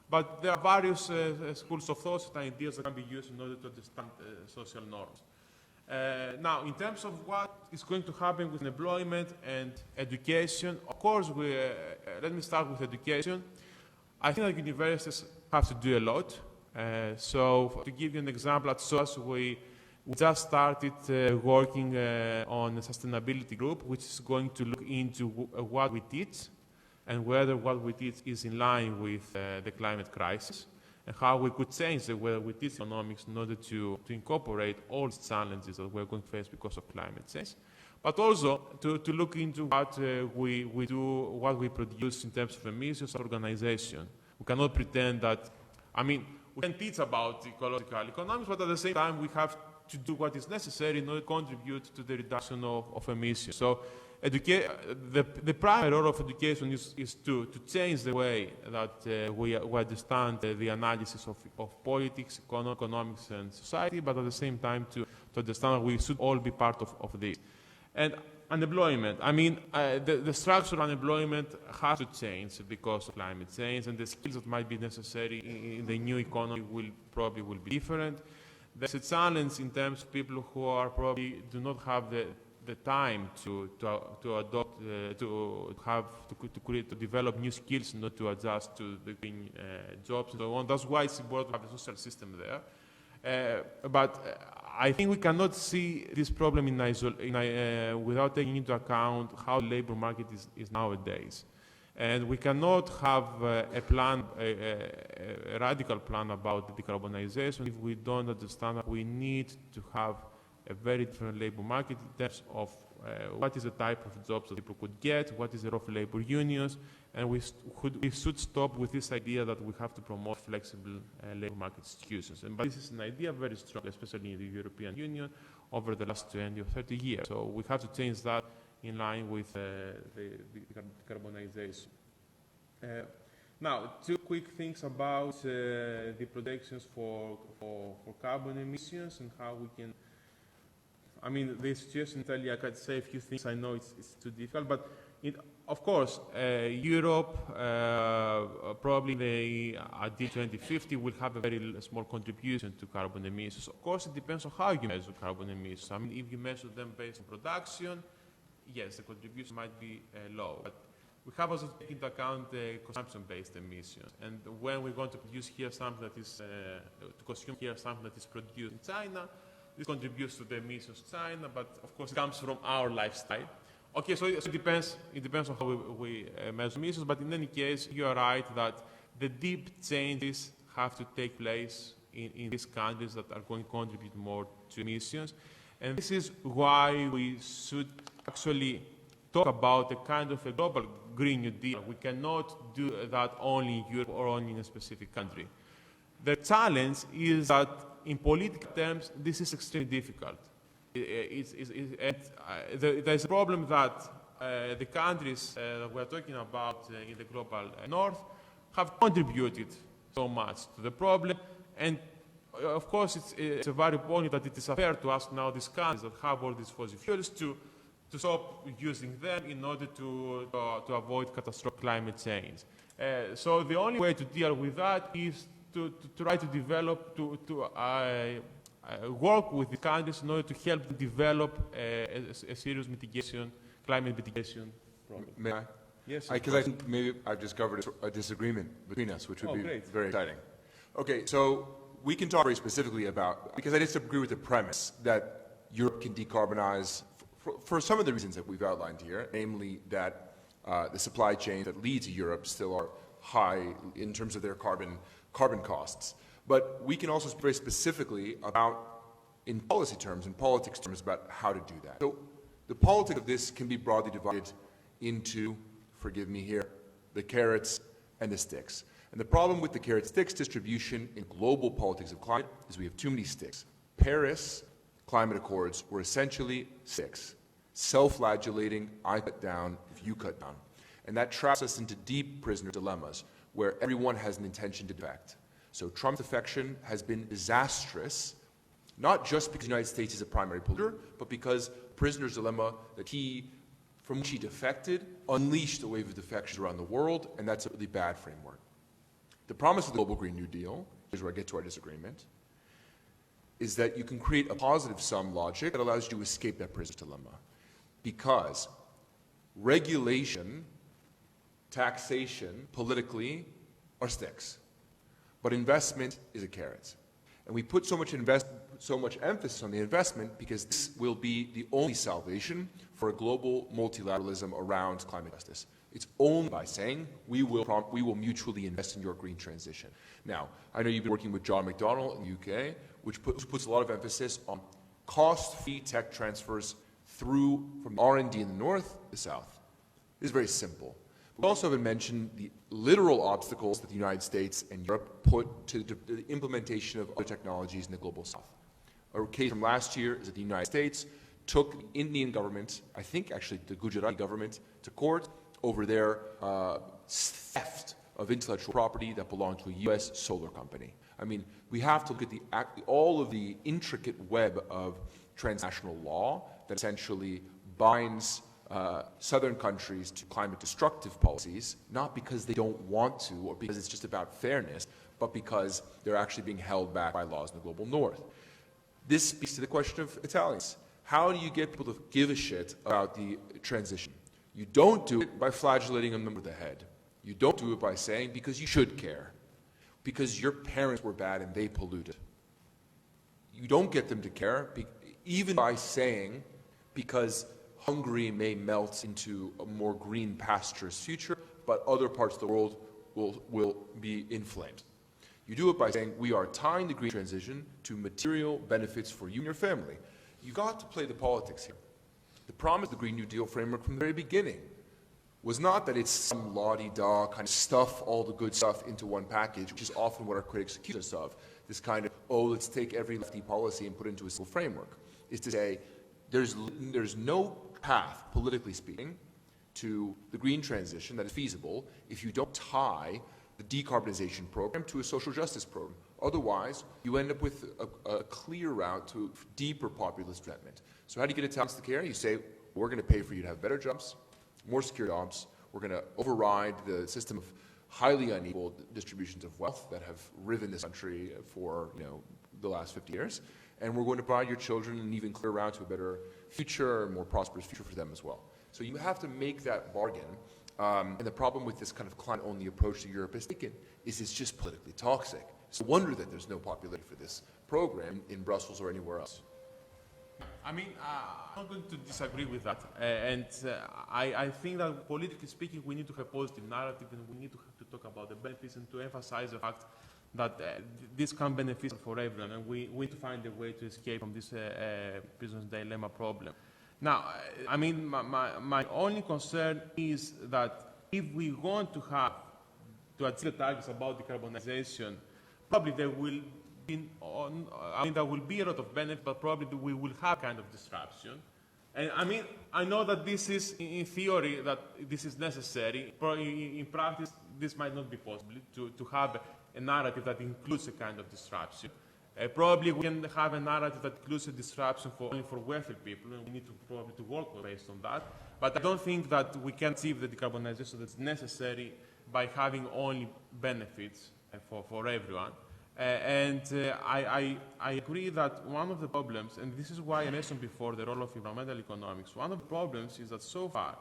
But there are various schools of thought and ideas that can be used in order to understand social norms. Now, in terms of what is going to happen with employment and education, of course, let me start with education. I think that universities have to do a lot. So to give you an example, at SOAS, we just started working on a sustainability group, which is going to look into what we teach and whether what we teach is in line with the climate crisis, and how we could change the way we teach economics in order to incorporate all the challenges that we're going to face because of climate change, but also to look into what we do, what we produce in terms of emissions as an organization. We cannot pretend that, I mean, we can teach about ecological economics, but at the same time we have to do what is necessary in order to contribute to the reduction of emissions. So the primary role of education is to change the way that we understand the analysis of politics, economics, and society, but at the same time to understand that we should all be part of this. And unemployment, I mean, the structure of unemployment has to change because of climate change, and the skills that might be necessary in the new economy probably will be different. There's a challenge in terms of people who are probably do not have the time to adopt, to develop new skills in order to adjust to the green jobs and so on. That's why it's important to have a social system there. But I think we cannot see this problem without taking into account how the labor market is nowadays. And we cannot have a plan, a radical plan about the decarbonization if we don't understand that we need to have a very different labor market in terms of what is the type of jobs that people could get, what is the role of labor unions, and we should stop with this idea that we have to promote flexible labor market institutions. But this is an idea very strong, especially in the European Union, over the last 20 or 30 years. So we have to change that in line with the decarbonization. Now, two quick things about the projections for carbon emissions and how we can. I mean, the situation in Italy, I could say a few things. I know it's too difficult, but of course, Europe, probably until 2050, will have a very small contribution to carbon emissions. Of course, it depends on how you measure carbon emissions. I mean, if you measure them based on production, yes, the contribution might be low. But we have also taken into account the consumption-based emissions. And when we're going to produce here something that is, to consume here something that is produced in China, this contributes to the emissions of China, but of course it comes from our lifestyle. Okay, so it depends on how we measure emissions, but in any case, you are right that the deep changes have to take place in these countries that are going to contribute more to emissions. And this is why we should actually talk about a kind of a global Green New Deal. We cannot do that only in Europe or only in a specific country. The challenge is that in political terms, this is extremely difficult. There's a problem that the countries that we're talking about in the global north have contributed so much to the problem, and of course it's a very point that it is unfair to ask now these countries that have all these fossil fuels to stop using them in order to avoid catastrophic climate change. So the only way to deal with that is to try to develop, work with the countries in order to help them develop a serious climate mitigation problem. May I? Yes. Because I think maybe I've discovered a disagreement between us, which would be great. very exciting. Okay, so we can talk very specifically about, because I disagree with the premise that Europe can decarbonize for some of the reasons that we've outlined here, namely that the supply chain that lead to Europe still are high in terms of their carbon costs. But we can also speak very specifically about, in policy terms, in politics terms, about how to do that. So the politics of this can be broadly divided into, forgive me here, the carrots and the sticks. And the problem with the carrot-sticks distribution in global politics of climate is we have too many sticks. Paris climate accords were essentially sticks, self-flagellating, I cut down if you cut down. And that traps us into deep prisoner dilemmas where everyone has an intention to defect. So Trump's defection has been disastrous, not just because the United States is a primary polluter, but because prisoner's dilemma from which he defected unleashed a wave of defections around the world, and that's a really bad framework. The promise of the global Green New Deal, here's where I get to our disagreement, is that you can create a positive sum logic that allows you to escape that prisoner's dilemma. Because regulation, taxation, politically, are sticks. But investment is a carrot. And we put so much emphasis on the investment because this will be the only salvation for a global multilateralism around climate justice. It's only by saying we will mutually invest in your green transition. Now, I know you've been working with John McDonnell in the UK, which puts a lot of emphasis on cost-free tech transfers from R&D in the north to the south. This is very simple. We also haven't mentioned the literal obstacles that the United States and Europe put to the implementation of other technologies in the global south. A case from last year is that the United States took the Indian government, I think actually the Gujarati government, to court over their theft of intellectual property that belonged to a U.S. solar company. I mean, we have to look at all of the intricate web of transnational law that essentially binds southern countries to climate-destructive policies, not because they don't want to or because it's just about fairness, but because they're actually being held back by laws in the global north. This speaks to the question of Italians. How do you get people to give a shit about the transition? You don't do it by flagellating them over the head. You don't do it by saying, because you should care, because your parents were bad and they polluted. You don't get them to care, even by saying, because Hungary may melt into a more green pasturous future, but other parts of the world will be inflamed. You do it by saying, we are tying the green transition to material benefits for you and your family. You got to play the politics here. The promise of the Green New Deal framework from the very beginning was not that it's some la-di-da kind of stuff all the good stuff into one package, which is often what our critics accuse us of, this kind of, let's take every lefty policy and put it into a single framework, is to say there's no path, politically speaking, to the green transition that is feasible if you don't tie the decarbonization program to a social justice program. Otherwise, you end up with a clear route to deeper populist resentment. So how do you get Italians to care? You say, we're going to pay for you to have better jobs, more secure jobs. We're going to override the system of highly unequal distributions of wealth that have riven this country for the last 50 years. And we're going to provide your children an even clearer route to a better future, a more prosperous future for them as well. So you have to make that bargain. And the problem with this kind of climate-only approach that Europe has taken is it's just politically toxic. It's a wonder that there's no popularity for this program in Brussels or anywhere else. I mean, I'm not going to disagree with that. I think that politically speaking, we need to have positive narrative and we need to talk about the benefits and to emphasize the fact that this can benefit for everyone, and we need to find a way to escape from this business dilemma problem. Now, I mean, my only concern is that if we want to achieve the targets about decarbonization, probably there will be, there will be a lot of benefit, but probably we will have kind of disruption. And I mean, I know that this is, in theory, that this is necessary. In practice, this might not be possible to have a narrative that includes a kind of disruption. Probably we can have a narrative that includes a disruption only for wealthy people, and we need to probably to work based on that. But I don't think that we can achieve the decarbonization that's necessary by having only benefits for everyone. I agree that one of the problems, and this is why I mentioned before the role of environmental economics, one of the problems is that so far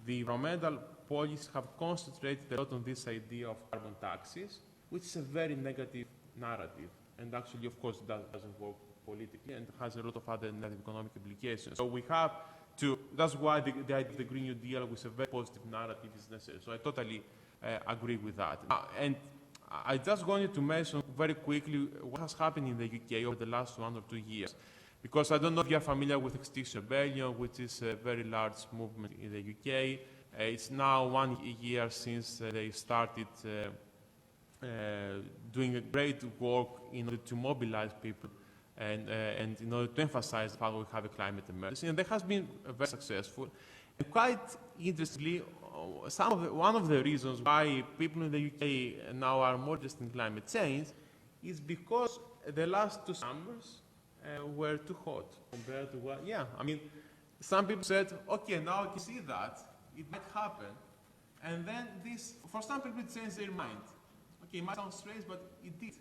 the environmental policies have concentrated a lot on this idea of carbon taxes, which is a very negative narrative. And actually, of course, that doesn't work politically and has a lot of other negative economic implications. So we have to, that's why the idea of the Green New Deal with a very positive narrative is necessary. So I totally agree with that. And I just wanted to mention very quickly what has happened in the UK over the last 1 or 2 years. Because I don't know if you're familiar with Extinction Rebellion, which is a very large movement in the UK. It's now 1 year since they started doing a great work in order to mobilize people and in order to emphasize the fact that we have a climate emergency. And that has been very successful. And quite interestingly, one of the reasons why people in the UK now are more interested in climate change is because the last 2 summers were too hot compared to what, I mean, some people said, okay, now I can see that, it might happen. And then this, for some people, it changed their mind. Okay, it might sound strange, but it did.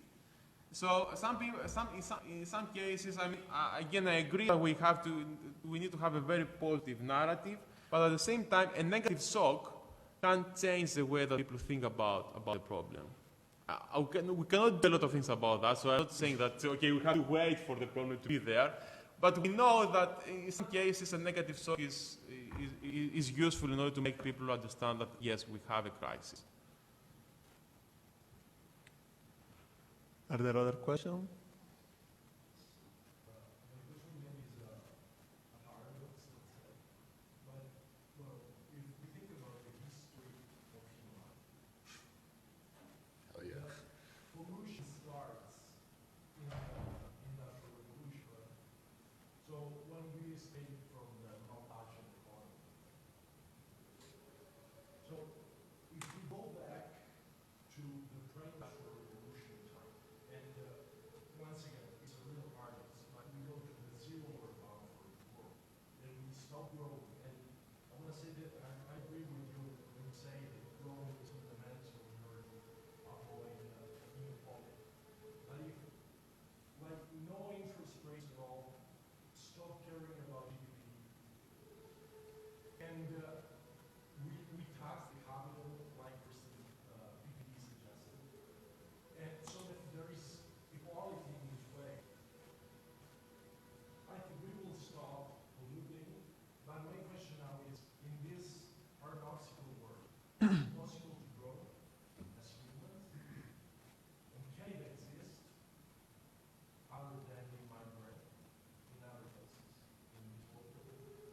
So some people, in some cases, I mean, again, I agree that we need to have a very positive narrative, but at the same time, a negative shock can change the way that people think about the problem. We cannot do a lot of things about that, so I'm not saying that, okay, we have to wait for the problem to be there, but we know that in some cases a negative shock is useful in order to make people understand that, yes, we have a crisis. Are there other questions?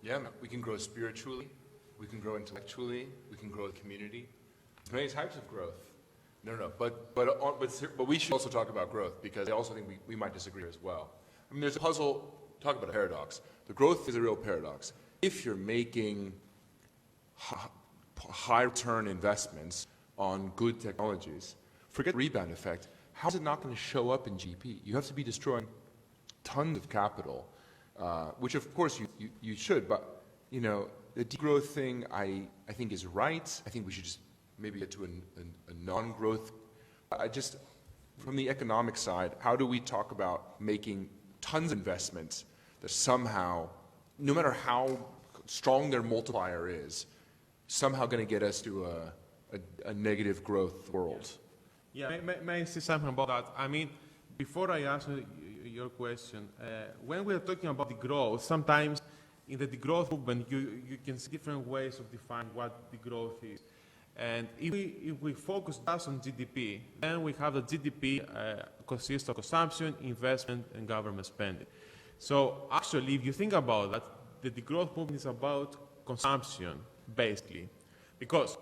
Yeah, we can grow spiritually, we can grow intellectually, we can grow the community. There's many types of growth. But we should also talk about growth, because I also think we might disagree as well. I mean, there's a puzzle, talk about a paradox. The growth is a real paradox. If you're making high return investments on good technologies, forget the rebound effect, how is it not going to show up in GDP? You have to be destroying tons of capital, which of course you should, but you know, the degrowth thing I think is right. I think we should just maybe get to a non-growth. From the economic side, how do we talk about making tons of investments that somehow, no matter how strong their multiplier is, somehow going to get us to a negative growth world? Yeah, may I say something about that? I mean, before I answer your question, when we are talking about the growth, sometimes in the degrowth movement, you can see different ways of defining what degrowth is. And if we focus just on GDP, then we have that GDP consists of consumption, investment, and government spending. So actually, if you think about that, the degrowth movement is about consumption, basically, because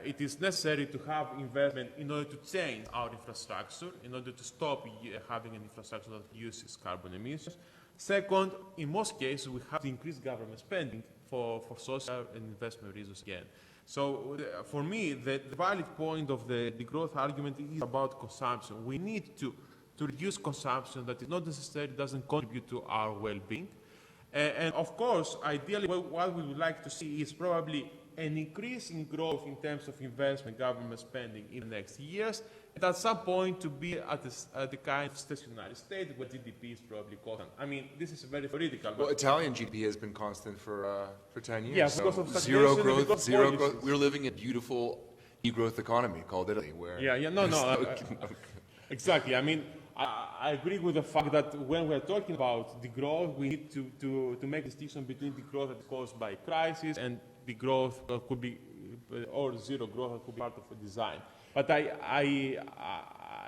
it is necessary to have investment in order to change our infrastructure, in order to stop having an infrastructure that uses carbon emissions. Second, in most cases, we have to increase government spending for social and investment reasons again. So for me, the valid point of the degrowth argument is about consumption. We need to reduce consumption that is not necessarily doesn't contribute to our well-being. And of course, ideally, what we would like to see is probably an increase in growth in terms of investment, government spending in the next years, and at some point to be at the kind of stationary state where GDP is probably constant. I mean, this is very theoretical. Well, Italian GDP has been constant for 10 years. Yeah, because of zero stagnation and because zero policies. growth. We're living in a beautiful e-growth economy called Italy, where Exactly. I mean, I agree with the fact that when we're talking about the growth, we need to make a distinction between the growth that is caused by crisis and the growth that could be, or zero growth that could be part of a design. But I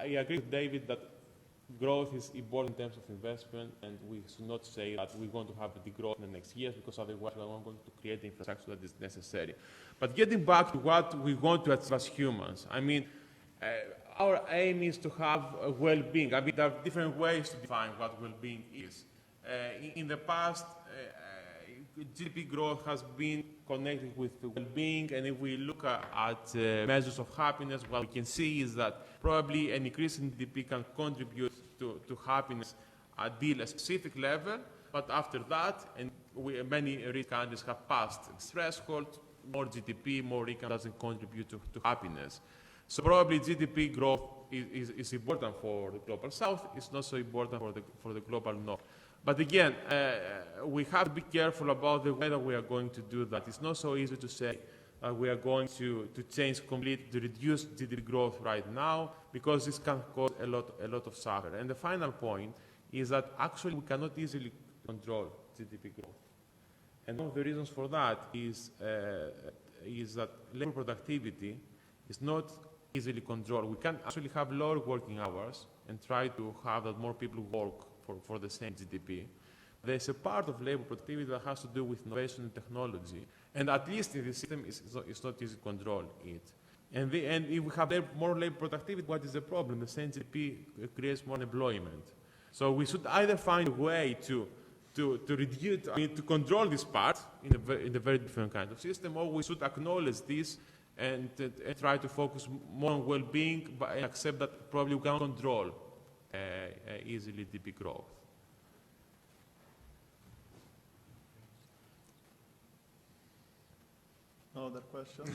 agree with David that growth is important in terms of investment, and we should not say that we're going to have the growth in the next years, because otherwise we're not going to create the infrastructure that is necessary. But getting back to what we want to achieve as humans, I mean, our aim is to have a well-being. I mean, there are different ways to define what well-being is. In the past, GDP growth has been connected with well-being, and if we look at measures of happiness, what we can see is that probably an increase in GDP can contribute to happiness until a specific level, but after that, and many rich countries have passed this threshold, more GDP, more income doesn't contribute to happiness. So probably GDP growth is important for the global south, it's not so important for the global north. But again, we have to be careful about the way that we are going to do that. It's not so easy to say we are going to change completely, to reduce GDP growth right now, because this can cause a lot of suffering. And the final point is that actually we cannot easily control GDP growth. And one of the reasons for that is that labor productivity is not easily controlled. We can actually have lower working hours and try to have that more people work for the same GDP. There's a part of labor productivity that has to do with innovation and technology, and at least in the system, it's not easy to control it. And if we have more labor productivity, what is the problem? The same GDP creates more employment. So we should either find a way to reduce, to control this part in a very different kind of system, or we should acknowledge this and try to focus more on well-being, but accept that probably we can't control easily GDP growth. No other questions?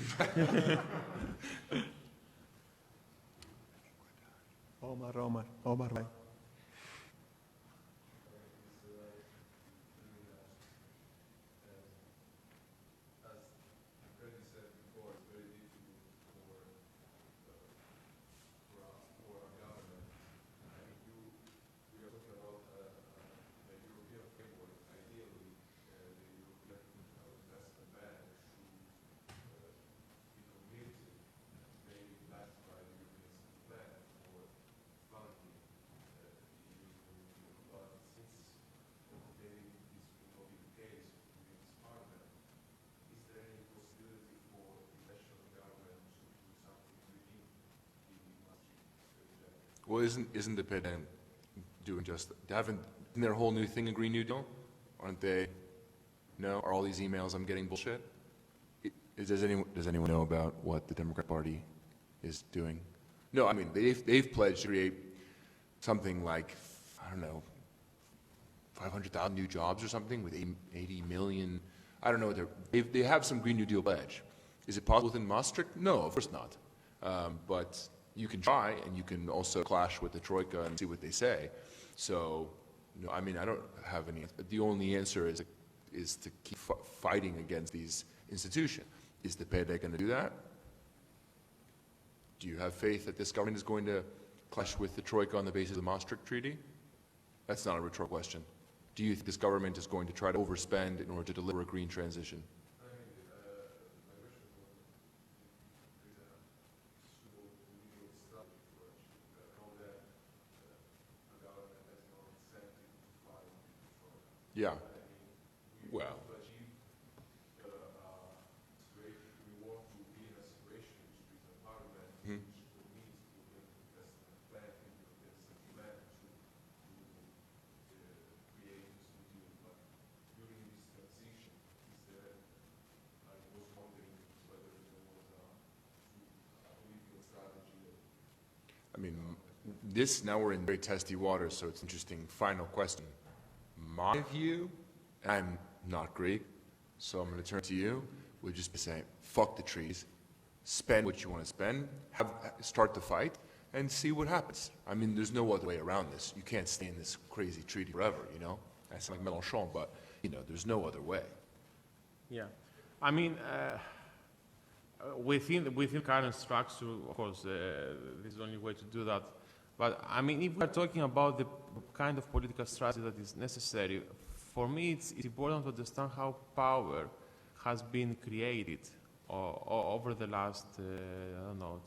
Omar. Well, isn't the PED doing just, isn't there a whole new thing in Green New Deal? Aren't they? No? Are all these emails I'm getting bullshit? Does anyone know about what the Democrat Party is doing? No, I mean, they've pledged to create something like, I don't know, 500,000 new jobs or something with 80 million, I don't know, they have some Green New Deal pledge. Is it possible within Maastricht? No, of course not. But you can try, and you can also clash with the Troika and see what they say. So, no, I mean, I don't have any. The only answer is to keep fighting against these institutions. Is the PED going to do that? Do you have faith that this government is going to clash with the Troika on the basis of the Maastricht Treaty? That's not a rhetorical question. Do you think this government is going to try to overspend in order to deliver a green transition? I mean, now we're in very testy waters, so it's interesting. Final question. My view, I'm not Greek, so I'm going to turn to you, would just be saying, fuck the trees, spend what you want to spend, start the fight, and see what happens. I mean, there's no other way around this. You can't stay in this crazy treaty forever, you know? I sound like Mélenchon, but, you know, there's no other way. Yeah. I mean, within current structure, of course, this is the only way to do that. But, I mean, if we're talking about the kind of political strategy that is necessary, for me, it's important to understand how power has been created over the last, I don't know,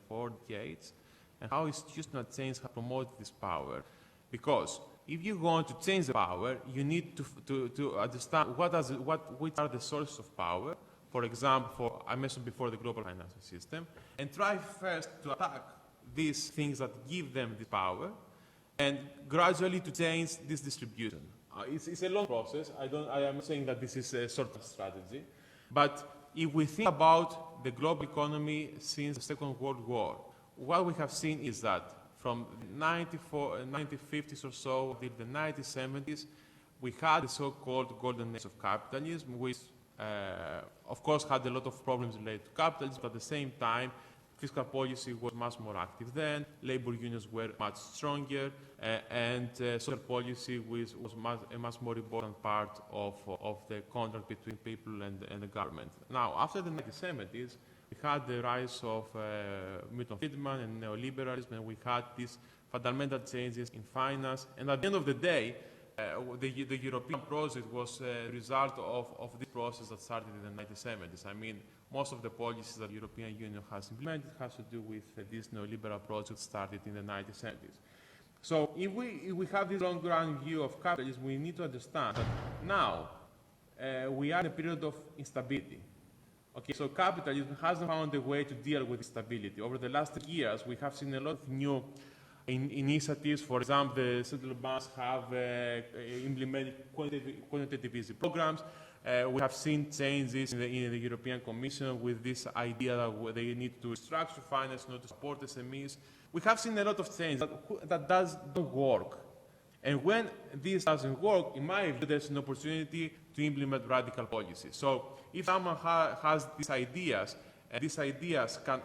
4 decades, and how institutional change has promoted this power. Because if you want to change the power, you need to understand which are the sources of power. For example, I mentioned before the global financial system, and try first to attack these things that give them the power, and gradually to change this distribution. It's a long process. I am saying that this is a sort of strategy, but if we think about the global economy since the Second World War, what we have seen is that from the 1950s or so till the 1970s, we had the so-called golden age of capitalism, which, of course, had a lot of problems related to capitalism, but at the same time, fiscal policy was much more active then, labor unions were much stronger, and social policy was a much more important part of the contract between people and the government. Now, after the 1970s, we had the rise of Milton Friedman and neoliberalism, and we had these fundamental changes in finance, and at the end of the day, the European project was a result of this process that started in the 1970s. I mean, most of the policies that the European Union has implemented has to do with this neoliberal project started in the 1970s. So if we have this long-run view of capitalism, we need to understand that now we are in a period of instability. Okay, so capitalism hasn't found a way to deal with instability. Over the last years, we have seen a lot of new initiatives. For example, the central banks have implemented quantitative easing programs. We have seen changes in the European Commission with this idea that they need to structure finance, not to support SMEs. We have seen a lot of change that doesn't work. And when this doesn't work, in my view, there's an opportunity to implement radical policies. So if someone has these ideas, and these ideas can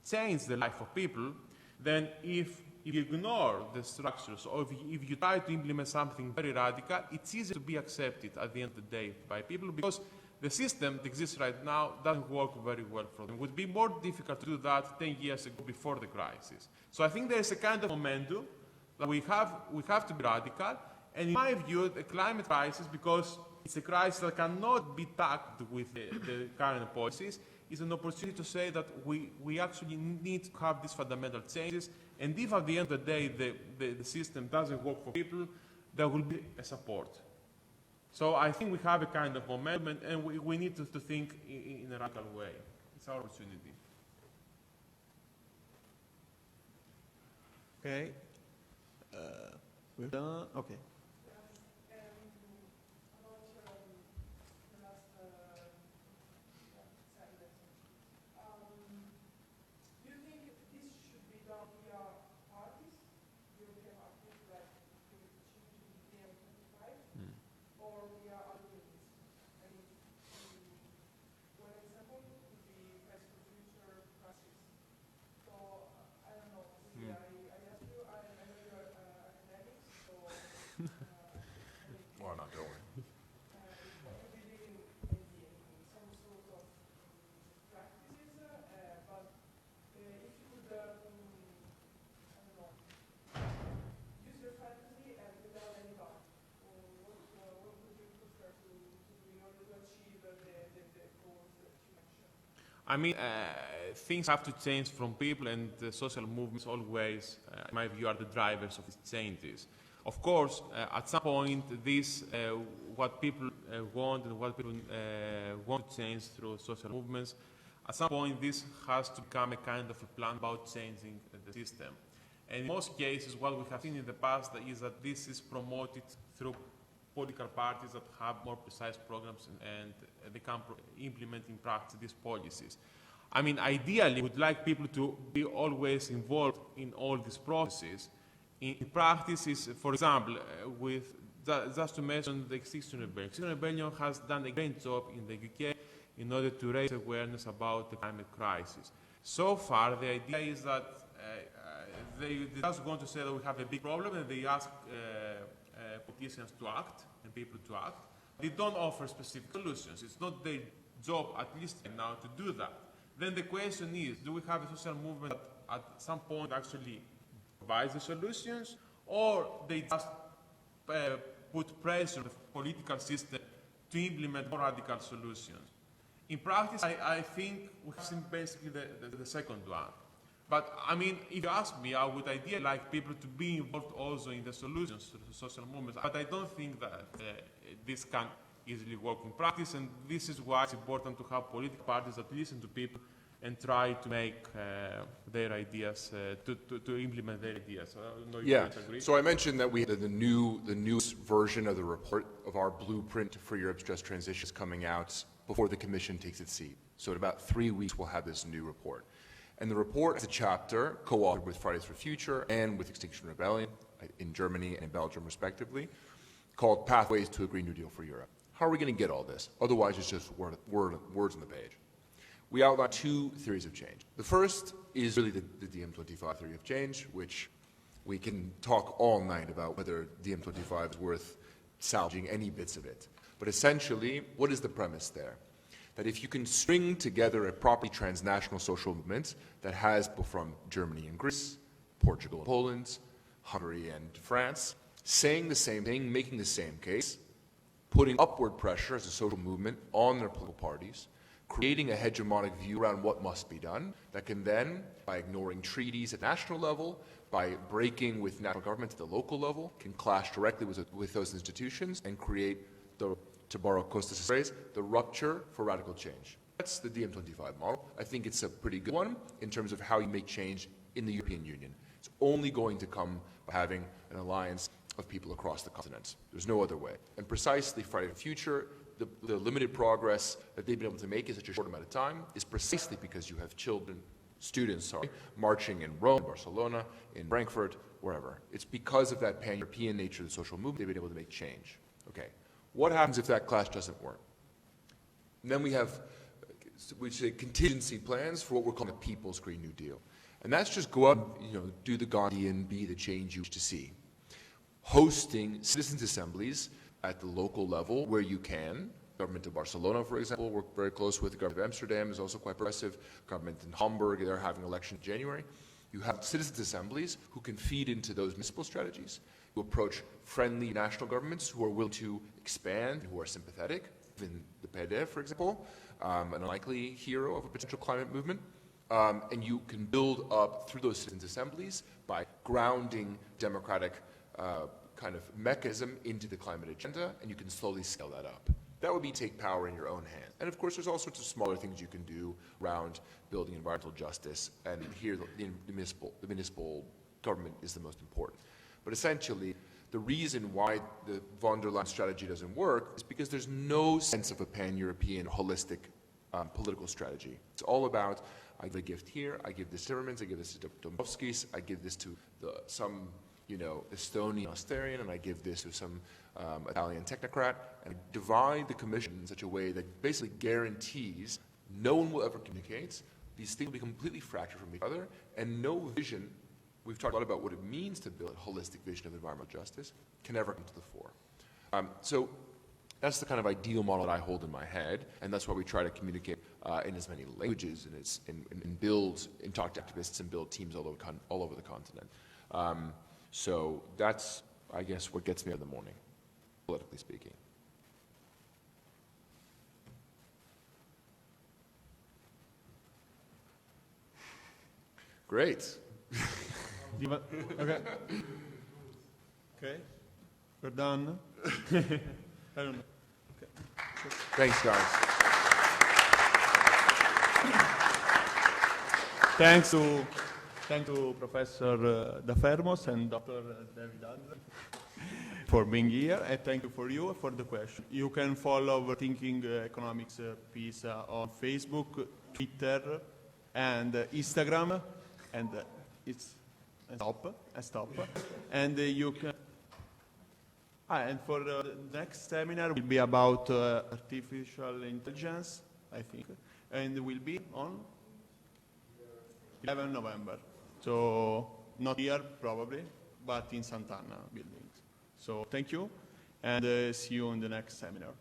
change the life of people, then if you ignore the structures, or if you try to implement something very radical, it's easy to be accepted at the end of the day by people, because the system that exists right now doesn't work very well for them. It would be more difficult to do that 10 years ago before the crisis. So I think there is a kind of momentum that we have to be radical, and in my view, the climate crisis, because it's a crisis that cannot be tackled with the current policies, is an opportunity to say that we actually need to have these fundamental changes, and if at the end of the day the system doesn't work for people, there will be a support. So I think we have a kind of momentum, and we need to think in a radical way. It's our opportunity. Okay. We're done. Okay. Well, not don't worry. I mean, things have to change from people, and the social movements always, in my view, are the drivers of these changes. Of course, at some point, what people want and what people want to change through social movements, at some point, this has to become a kind of a plan about changing the system. And in most cases, what we have seen in the past is that this is promoted through political parties that have more precise programs, and they can implement in practice these policies. I mean, ideally, we'd like people to be always involved in all these processes. In practice, for example, just to mention the Extinction Rebellion. Extinction Rebellion has done a great job in the UK in order to raise awareness about the climate crisis. So far, the idea is that they just want to say that we have a big problem, and they ask politicians to act and people to act. They don't offer specific solutions. It's not their job, at least now, to do that. Then the question is, do we have a social movement that at some point actually provides the solutions, or they just put pressure on the political system to implement more radical solutions? In practice, I think we have seen basically the second one. But, I mean, if you ask me, I would ideally like people to be involved also in the solutions to the social movements. But I don't think that this can easily work in practice, and this is why it's important to have political parties that listen to people and try to make their ideas, to implement their ideas. I don't know if you guys agree. So I mentioned that we had the newest version of the report of our blueprint for Europe's just transition is coming out before the Commission takes its seat. So in about 3 weeks, we'll have this new report. And the report has a chapter co-authored with Fridays for Future and with Extinction Rebellion in Germany and in Belgium, respectively, called Pathways to a Green New Deal for Europe. How are we going to get all this? Otherwise, it's just words on the page. We outline 2 theories of change. The first is really the DiEM25 theory of change, which we can talk all night about whether DiEM25 is worth salvaging any bits of it. But essentially, what is the premise there? That if you can string together a properly transnational social movement that has people from Germany and Greece, Portugal and Poland, Hungary and France, saying the same thing, making the same case, putting upward pressure as a social movement on their political parties, creating a hegemonic view around what must be done, that can then, by ignoring treaties at national level, by breaking with national governments at the local level, can clash directly with those institutions and create to borrow Costas' phrase, the rupture for radical change. That's the DiEM25 model. I think it's a pretty good one in terms of how you make change in the European Union. It's only going to come by having an alliance of people across the continent. There's no other way. And precisely Friday for Future, the limited progress that they've been able to make in such a short amount of time is precisely because you have students marching in Rome, Barcelona, in Frankfurt, wherever. It's because of that pan-European nature of the social movement they've been able to make change. Okay. What happens if that clash doesn't work? And then we have, we say, contingency plans for what we're calling a People's Green New Deal. And that's just go out, do the Gandhian, be the change you wish to see. Hosting citizens' assemblies at the local level where you can. Government of Barcelona, for example, work very close with. The government of Amsterdam is also quite progressive. Government in Hamburg, they're having an election in January. You have citizens' assemblies who can feed into those municipal strategies. You approach friendly national governments who are willing to expand, who are sympathetic. In the PD, for example, an unlikely hero of a potential climate movement. And you can build up through those citizens' assemblies by grounding democratic kind of mechanism into the climate agenda, and you can slowly scale that up. That would be take power in your own hands. And of course, there's all sorts of smaller things you can do around building environmental justice, and here the municipal government is the most important. But essentially, the reason why the von der Leyen strategy doesn't work is because there's no sense of a pan-European, holistic political strategy. It's all about, I give a gift here, I give this to Timmermans, I give this to Dombrovskis, I give this to some Estonian Austrian, and I give this to some Italian technocrat, and divide the commission in such a way that basically guarantees no one will ever communicate. These things will be completely fractured from each other, and no vision, we've talked a lot about what it means to build a holistic vision of environmental justice, can ever come to the fore. So that's the kind of ideal model that I hold in my head, and that's why we try to communicate in as many languages and build and talk to activists and build teams all over the continent. So that's, I guess, what gets me up in the morning, politically speaking. Great. Okay. Okay. We're done. I don't know. Okay. Thanks, guys. Thanks to Professor Dafermos and Dr. David Adler for being here, and thank you for the question. You can follow Rethinking Economics Pisa on Facebook, Twitter, and Instagram, and it's a stop, and you can. And for the next seminar will be about artificial intelligence, I think, and it will be on 11 November. So not here probably, but in Sant'Anna buildings. So thank you, and see you in the next seminar.